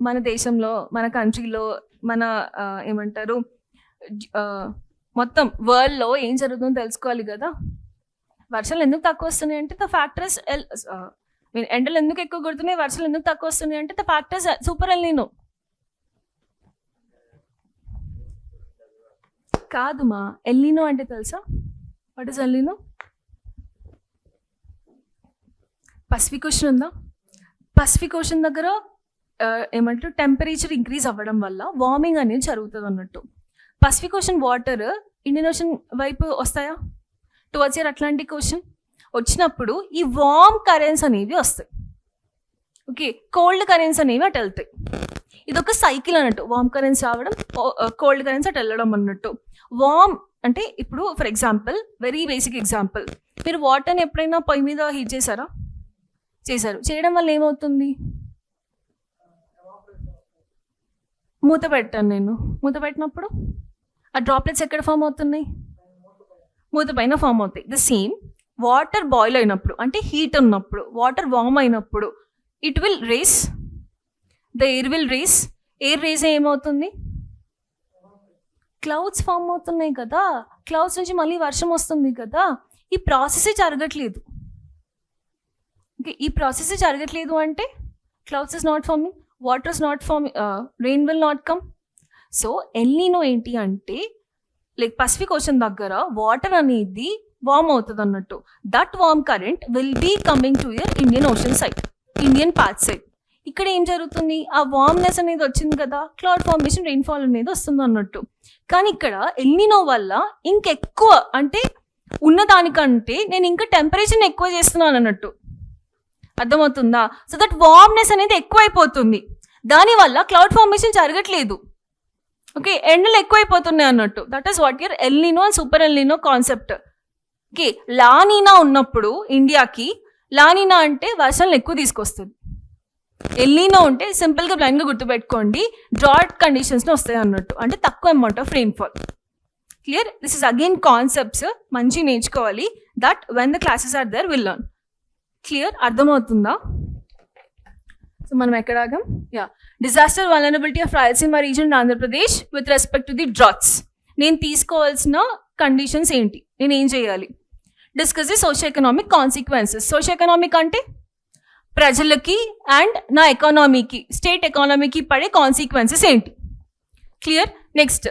మన దేశంలో, మన కంట్రీలో, మన ఏమంటారు మొత్తం వరల్డ్లో ఏం జరుగుతుందో తెలుసుకోవాలి కదా. వర్షాలు ఎందుకు తక్కువ వస్తున్నాయి అంటే ద ఫ్యాక్టర్స్, ఎండలు ఎందుకు ఎక్కువ కొడుతున్నాయి, వర్షాలు ఎందుకు తక్కువ వస్తున్నాయి అంటే the factors super El Niño. కాదుమా, ఎల్ నీనో అంటే తెలుసా? What is El Niño? Pacific Ocean ఉందా? పసిఫిక్ ఓషన్ దగ్గర ఏమంటారు టెంపరేచర్ ఇంక్రీజ్ అవ్వడం వల్ల వార్మింగ్ అనేది జరుగుతుంది అన్నట్టు. Pacific ocean water Indian ocean వైపు వస్తాయా? టువర్డ్స్ యువర్ అట్లాంటిక్ ఓషన్ వచ్చినప్పుడు ఈ వార్మ్ కరెంట్స్ అనేవి వస్తాయి. ఓకే, కోల్డ్ కరెంట్స్ అనేవి అటు వెళ్తాయి. ఇది ఒక సైకిల్ అన్నట్టు, వార్మ్ కరెంట్స్ రావడం, కోల్డ్ కరెంట్స్ అటు వెళ్ళడం అన్నట్టు. వార్మ్ అంటే ఇప్పుడు for example, very basic example, మీరు వాటర్ని ఎప్పుడైనా పొయ్యి మీద హీట్ చేశారా? చేశారు. చేయడం వల్ల ఏమవుతుంది? మూత పెట్టాను నేను. మూత పెట్టినప్పుడు ఆ డ్రాప్లెట్స్ ఎక్కడ ఫామ్ అవుతున్నాయి? మూత పైన ఫామ్ అవుతాయి. ద సేమ్, వాటర్ బాయిల్ అయినప్పుడు అంటే హీట్ ఉన్నప్పుడు, వాటర్ వార్మ్ అయినప్పుడు it will rise, the air will rise. Air rise ఏమవుతుంది? క్లౌడ్స్ ఫామ్ అవుతున్నాయి కదా, క్లౌడ్స్ నుంచి మళ్ళీ వర్షం వస్తుంది కదా. ఈ ప్రాసెసే జరగట్లేదు. ఓకే, ఈ ప్రాసెసే జరగట్లేదు అంటే clouds is not forming, water is not forming, rain will not come. So El Nino ఏంటి అంటే, లైక్ పసిఫిక్ ఓషన్ దగ్గర వాటర్ అనేది వార్మ్ అవుతుంది అన్నట్టు. That warm current will be coming to your Indian Ocean side, Indian path side. ఇక్కడ ఏం జరుగుతుంది? ఆ వార్మ్నెస్ అనేది వచ్చింది కదా, క్లౌడ్ ఫార్మేషన్, రెయిన్ఫాల్ అనేది వస్తుంది అన్నట్టు. కానీ ఇక్కడ ఎల్నినో వల్ల ఇంకెక్కువ, అంటే ఉన్నదానికంటే నేను ఇంకా టెంపరేచర్ని ఎక్కువ చేస్తున్నాను అన్నట్టు. అర్థమవుతుందా? సో దట్ వార్మ్నెస్ అనేది ఎక్కువైపోతుంది, దానివల్ల క్లౌడ్ ఫార్మేషన్ జరగట్లేదు. ఓకే, ఎండలు ఎక్కువైపోతున్నాయి అన్నట్టు. That is what your El Niño and super El Niño concept. Okay, La Niña ఉన్నప్పుడు ఇండియాకి, లానీనా అంటే వర్షాలను ఎక్కువ తీసుకొస్తుంది. ఎల్నినో ఉంటే సింపుల్గా బ్లైండ్గా గుర్తుపెట్టుకోండి, డ్రాట్ కండిషన్స్ని వస్తాయి అన్నట్టు, అంటే తక్కువ amount of rainfall. Clear? This is again concepts మంచి నేర్చుకోవాలి. That when the classes are there will learn. Clear? అర్థమవుతుందా? సో మనం ఎక్కడ ఆగాం? Yeah, disaster vulnerability of Rayalaseema region Andhra Pradesh with respect to the droughts. నేను తీసుకోవాల్సిన కండిషన్స్ ఏంటి, నేను ఏం చేయాలి? Discuss the socio economic consequences. Socio economic అంటే ప్రజలకి అండ్ నా ఎకానమీకి, స్టేట్ ఎకానమీకి పడే కాన్సిక్వెన్సెస్ ఏంటి? Clear? Next,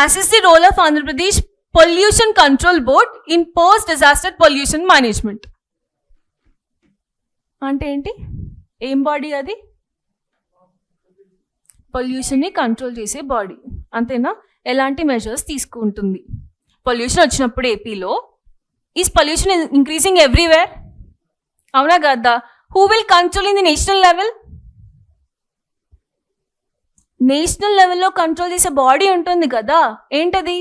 assess the role of Andhra Pradesh pollution control board in post disaster pollution management. అంటే ఏంటి? ఏం బాడీ అది? పొల్యూషన్ని కంట్రోల్ చేసే బాడీ, అంతేనా? ఎలాంటి మెజర్స్ తీసుకుంటుంది? పొల్యూషన్ వచ్చినప్పుడు ఏపీలో, ఈజ్ పొల్యూషన్ ఇంక్రీజింగ్ ఎవ్రీవేర్? అవునా కదా? Who will control in the national level? National లెవెల్లో కంట్రోల్ చేసే బాడీ ఉంటుంది కదా, ఏంటది?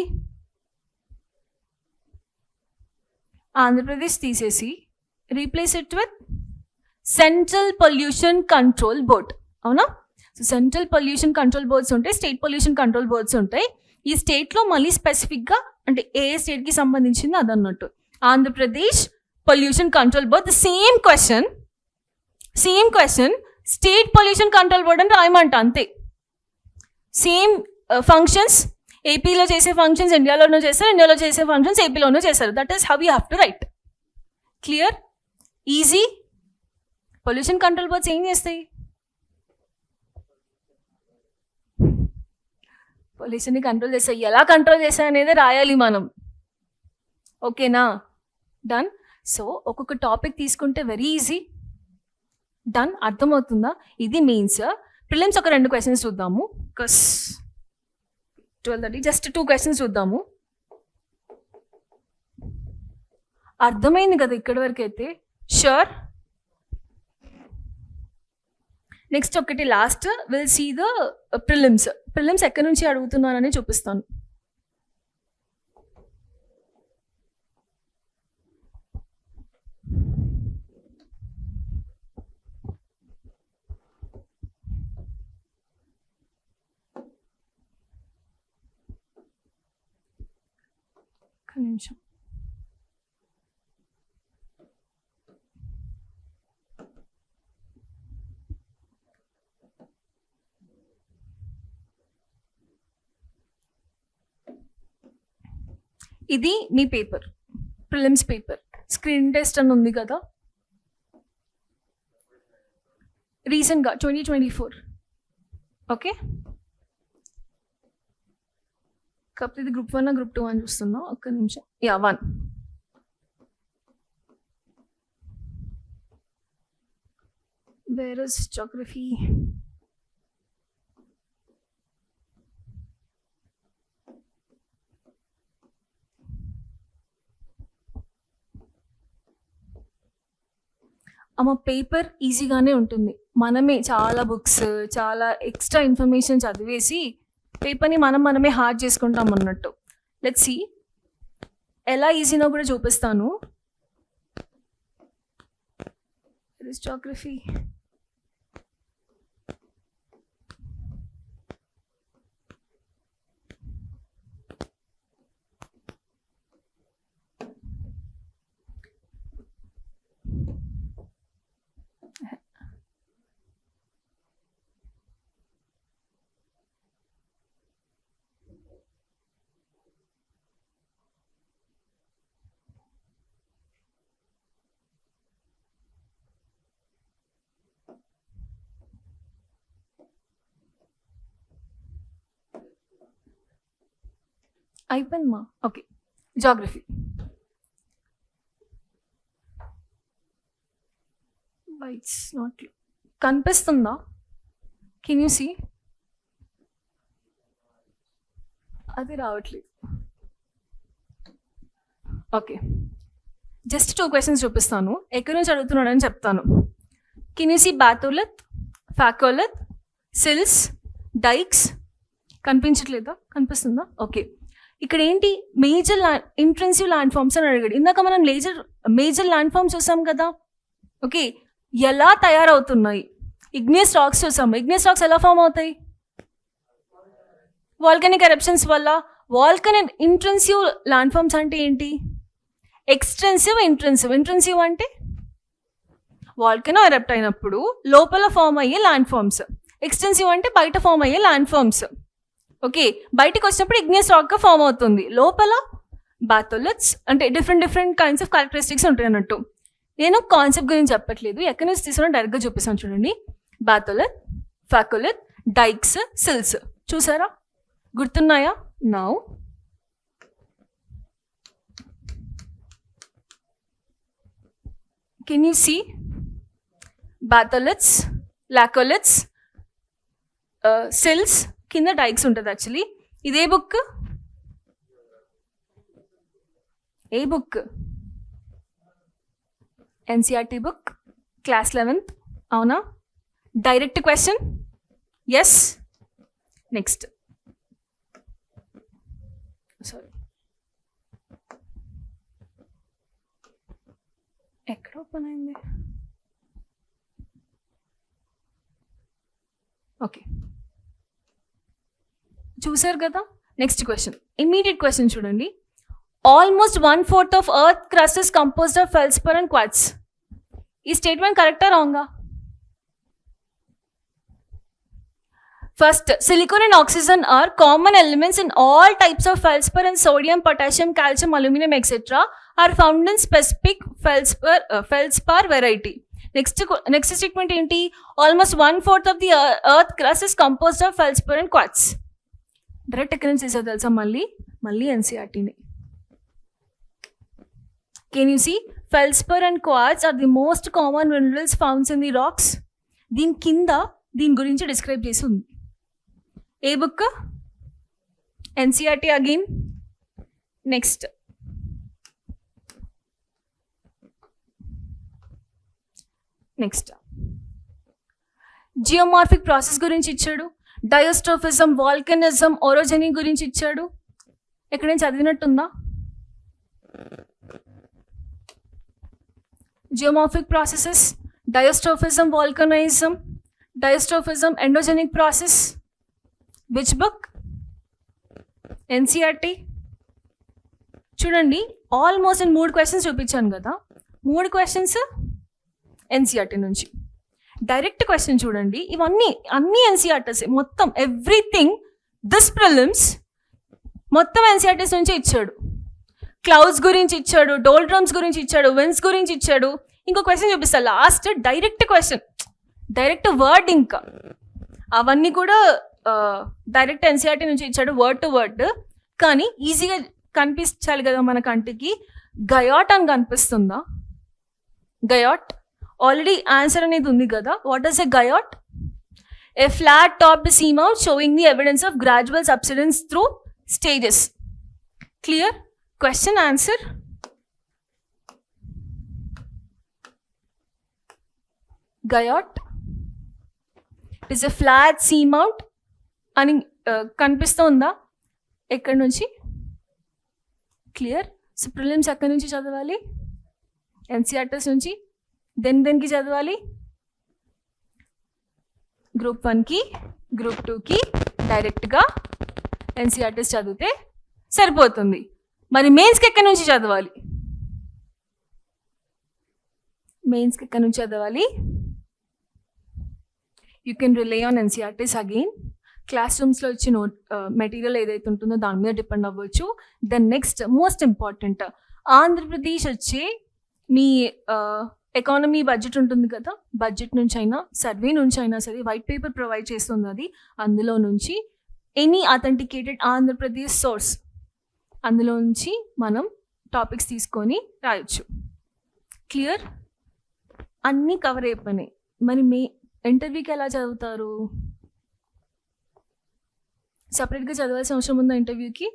ఆంధ్రప్రదేశ్ తీసేసి replace it with central pollution control board. అవునా? So central pollution control boards ఉంటాయి, స్టేట్ పొల్యూషన్ కంట్రోల్ బోర్డ్స్ ఉంటాయి. ఈ స్టేట్లో మళ్ళీ స్పెసిఫిక్గా అంటే ఏ స్టేట్కి సంబంధించింది అదన్నట్టు. Andhra Pradesh pollution control board. The same question state pollution control board అని రాయమంట, అంతే. సేమ్ ఫంక్షన్స్, ఏపీలో చేసే ఫంక్షన్స్ ఇండియాలోనూ చేస్తారు, ఇండియాలో చేసే ఫంక్షన్స్ ఏపీలోనూ చేస్తారు. That is how you have to right. Clear? Easy. Pollution control boards ఏం చేస్తాయి? పొల్యూషన్ని కంట్రోల్ చేస్తాయి. ఎలా కంట్రోల్ చేస్తాయి అనేది రాయాలి మనం. ఓకేనా? డన్. సో ఒక్కొక్క టాపిక్ తీసుకుంటే వెరీ ఈజీ. డన్. అర్థమవుతుందా? ఇది మీన్స్ ప్రిలిమ్స్ ఒక 2 క్వశ్చన్స్ చూద్దాము. 12:30 జస్ట్ 2 క్వశ్చన్స్ చూద్దాము. అర్థమైంది కదా ఇక్కడి వరకు అయితే? షూర్. నెక్స్ట్ ఒకటి last, will see the prelims. Prelims ఎక్కడి నుంచి అడుగుతున్నానని చూపిస్తాను. ఒక్క నిమిషం. ఇది మీ paper, prelims paper. Screen test అని ఉంది కదా, రీసెంట్గా 2024. ఓకే, కాకపోతే ఇది గ్రూప్ 1 గ్రూప్ 2 అని చూస్తున్నా. ఒక్క నిమిషం. యా, 1. Where is geography? అమ్మ పేపర్ ఈజీగానే ఉంటుంది. మనమే చాలా బుక్స్, చాలా ఎక్స్ట్రా ఇన్ఫర్మేషన్ చదివేసి పేపర్ని మనమే హార్డ్ చేసుకుంటాం అన్నట్టు. లెట్స్ సీ ఎలా ఈజీనో కూడా చూపిస్తాను. జాగ్రఫీ అయిపోయిందమ్మా. Okay, geography. ఇట్స్ నాట్ కనిపిస్తుందా? Can you see? అది రావట్లేదు. ఓకే, జస్ట్ 2 క్వశ్చన్స్ చూపిస్తాను. ఎక్కడి నుంచి అడుగుతున్నాడని చెప్తాను. Can you see batholith, phacolith, sills, dykes? కనిపించట్లేదా? కనిపిస్తుందా? ఓకే, ఇక్కడ ఏంటి మేజర్ ఇంట్రెన్సివ్ ల్యాండ్ ఫామ్స్ అని అడిగాడు. ఇందాక మనం మేజర్ ల్యాండ్ ఫామ్స్ చూసాం కదా. ఓకే, ఎలా తయారవుతున్నాయి? ఇగ్నియస్ రాక్స్ చూసాము. ఇగ్నియస్ రాక్స్ ఎలా ఫామ్ అవుతాయి? వాల్కనిక్ ఎరప్షన్స్ వల్ల. వాల్కనిక్ ఇంట్రెన్సివ్ ల్యాండ్ ఫామ్స్ అంటే ఏంటి? ఎక్స్టెన్సివ్, ఇంట్రెన్సివ్. ఇంట్రెన్సివ్ అంటే వాల్కనో ఎరప్ట్ అయినప్పుడు లోపల ఫామ్ అయ్యే ల్యాండ్ ఫామ్స్. ఎక్స్టెన్సివ్ అంటే బయట ఫామ్ అయ్యే ల్యాండ్ ఫామ్స్. ఓకే, బయటకు వచ్చినప్పుడు ఇగ్నియస్ రాక్గా ఫామ్ అవుతుంది. లోపల బాథోలత్స్ అంటే డిఫరెంట్ కైండ్స్ ఆఫ్ క్యారెక్టరిస్టిక్స్ ఉంటాయి అన్నట్టు. నేను కాన్సెప్ట్ గురించి చెప్పట్లేదు, ఎక్కడి నుంచి తీసుకున్నా డైరెక్ట్గా చూపిస్తాను. చూడండి, బాథోలత్, ఫ్యాకోలత్, డైక్స్, సిల్స్. చూసారా? గుర్తున్నాయా? Now can you see batholiths, laccoliths, sills, కింద డైక్స్ ఉంటుంది. యాక్చువల్లీ ఇదే బుక్. ఏ book? NCERT book, class 11th. అవునా? Direct question. Yes. Next, sorry, ఎక్కడ ఓపెన్ అయింది? ఓకే, చూసారు కదా. నెక్స్ట్ క్వశ్చన్, ఇమీడియట్ క్వశ్చన్ చూడండి. Almost 1/4 of earth crust is composed of feldspar and quartz. ఈ స్టేట్మెంట్ కరెక్టా రాంగా? First, silicon and oxygen are common elements in all types of feldspar, and sodium, potassium, calcium, aluminum, etc. are found in specific feldspar variety. Next statement enti? Almost 1/4 of the earth crust is composed of feldspar and quartz. Direct occurrence is telsa malli NCERT ne. Can you see? Feldspar and quartz are the most common minerals found in the rocks. Din kinda din gurinchi describe chesi undi. ఏ book? NCERT again. Next, geomorphic process గురించి ఇచ్చాడు. Diastrophism, volcanism, orogeny గురించి ఇచ్చాడు. ఎక్కడైనా చదివినట్టుందా? Geomorphic processes, diastrophism, volcanism, diastrophism, endogenic process. Which book? NCERT. చూడండి, ఆల్మోస్ట్ నేను 3 క్వశ్చన్స్ చూపించాను కదా. 3 క్వశ్చన్స్ ఎన్సిఆర్టీ నుంచి. డైరెక్ట్ క్వశ్చన్ చూడండి, ఇవన్నీ అన్ని ఎన్సిఆర్టీస్ మొత్తం. ఎవ్రీథింగ్ దిస్ ప్రిలిమ్స్ మొత్తం ఎన్సిఆర్టీస్ నుంచి ఇచ్చాడు. క్లౌడ్స్ గురించి ఇచ్చాడు, డోల్డ్రమ్స్ గురించి ఇచ్చాడు, విన్స్ గురించి ఇచ్చాడు. ఇంకో క్వశ్చన్ చూపిస్తా last. Direct question, direct word. ఇంకా అవన్నీ కూడా డైరెక్ట్ ఎన్సిఆర్టీ నుంచి ఇచ్చాడు, వర్డ్ టు వర్డ్. కానీ ఈజీగా కనిపించాలి కదా మన కంటికి. గయాట్ అని కనిపిస్తుందా? గయాట్ ఆల్రెడీ ఆన్సర్ అనేది ఉంది కదా. What is a guyot? A flat topped seamount showing the evidence of gradual subsidence through stages. Clear? Question answer. Guyot. It is a flat seamount అని కనిపిస్తుందా ఎక్కడి నుంచి? క్లియర్. సో ప్రిలిమ్స్ ఎక్కడి నుంచి చదవాలి? ఎన్సీఆర్టీస్ నుంచి. దేనికి చదవాలి? గ్రూప్ 1కి గ్రూప్ 2కి డైరెక్ట్గా ఎన్సీఆర్టీస్ చదివితే సరిపోతుంది. మరి మెయిన్స్కి ఎక్కడి నుంచి చదవాలి? మెయిన్స్కి ఎక్కడి నుంచి చదవాలి? You can rely on NCERTs again. క్లాస్ రూమ్స్లో ఇచ్చిన మెటీరియల్ ఏదైతే ఉంటుందో దాని మీద డిపెండ్ అవ్వచ్చు. Then next most important, Andhra Pradesh వచ్చే మీ ఎకానమీ బడ్జెట్ ఉంటుంది కదా, బడ్జెట్ నుంచి అయినా సర్వే నుంచి అయినా సరే వైట్ పేపర్ ప్రొవైడ్ చేస్తుంది. అది అందులో నుంచి ఎనీ అథెంటికేటెడ్ ఆంధ్రప్రదేశ్ సోర్స్ అందులో నుంచి మనం టాపిక్స్ తీసుకొని రాయొచ్చు. క్లియర్. అన్నీ కవర్ అయిపోయినాయి. మరి ఇంటర్వ్యూకి ఎలా చదువుతారు? సపరేట్గా చదవాల్సిన అవసరం ఉందా ఇంటర్వ్యూకి?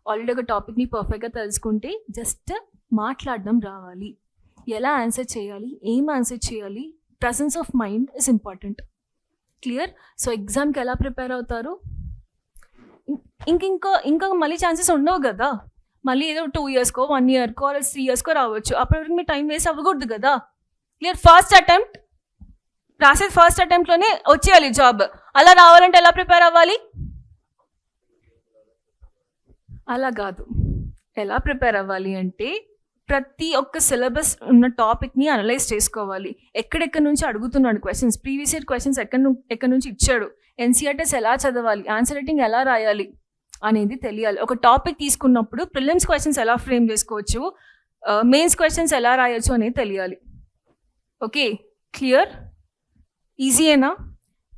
ఆల్రెడీ ఒక టాపిక్ని పర్ఫెక్ట్గా తెలుసుకుంటే జస్ట్ మాట్లాడడం రావాలి. ఎలా ఆన్సర్ చేయాలి, ఏం ఆన్సర్ చేయాలి, presence of mind is important. Clear. So ఎగ్జామ్కి ఎలా ప్రిపేర్ అవుతారు? ఇంకా మళ్ళీ ఛాన్సెస్ ఉండవు కదా. మళ్ళీ ఏదో 2 ఇయర్స్కో 1 ఇయర్కో 3 ఇయర్స్కో రావచ్చు. అప్పటివరకు మీ టైం వేస్ట్ అవ్వకూడదు కదా. క్లియర్. ఫస్ట్ అటెంప్ట్ రాసేది ఫస్ట్ అటెంప్ట్లోనే వచ్చేయాలి జాబ్. అలా రావాలంటే ఎలా ప్రిపేర్ అవ్వాలి? అలా కాదు. ఎలా ప్రిపేర్ అవ్వాలి అంటే ప్రతి ఒక్క సిలబస్ ఉన్న టాపిక్ని అనలైజ్ చేసుకోవాలి. ఎక్కడెక్కడి నుంచి అడుగుతున్నాడు క్వశ్చన్స్, ప్రీవియస్ ఇయర్ క్వశ్చన్స్ ఎక్కడి నుంచి ఇచ్చాడు, ఎన్సీఆర్టీస్ ఎలా చదవాలి, ఆన్సర్ రైటింగ్ ఎలా రాయాలి అనేది తెలియాలి. ఒక టాపిక్ తీసుకున్నప్పుడు ప్రిలిమ్స్ క్వశ్చన్స్ ఎలా ఫ్రేమ్ చేసుకోవచ్చు, మెయిన్స్ క్వశ్చన్స్ ఎలా రాయొచ్చు అనేది తెలియాలి. Okay, clear. ఈజీయేనా?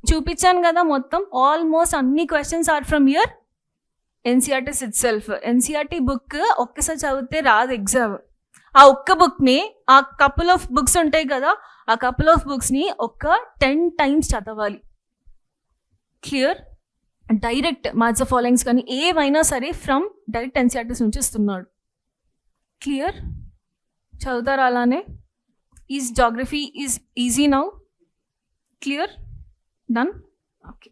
చూపించాను కదా మొత్తం. ఆల్మోస్ట్ అన్ని questions are from here NCERTs itself. NCERT book ఒక్కసారి చదివితే రాదు ఎగ్జామ్. ఆ ఒక్క బుక్ని, ఆ కపుల్ ఆఫ్ బుక్స్ ఉంటాయి కదా, ఆ కపుల్ ఆఫ్ బుక్స్ని ఒక 10 times చదవాలి. Clear. Direct maths of followings కానీ ఏవైనా సరే ఫ్రమ్ డైరెక్ట్ ఎన్సీఆర్టీస్ నుంచి ఇస్తున్నాడు. క్లియర్. చదువుతారు అలానే. Is geography is easy now. Clear? Done? Okay.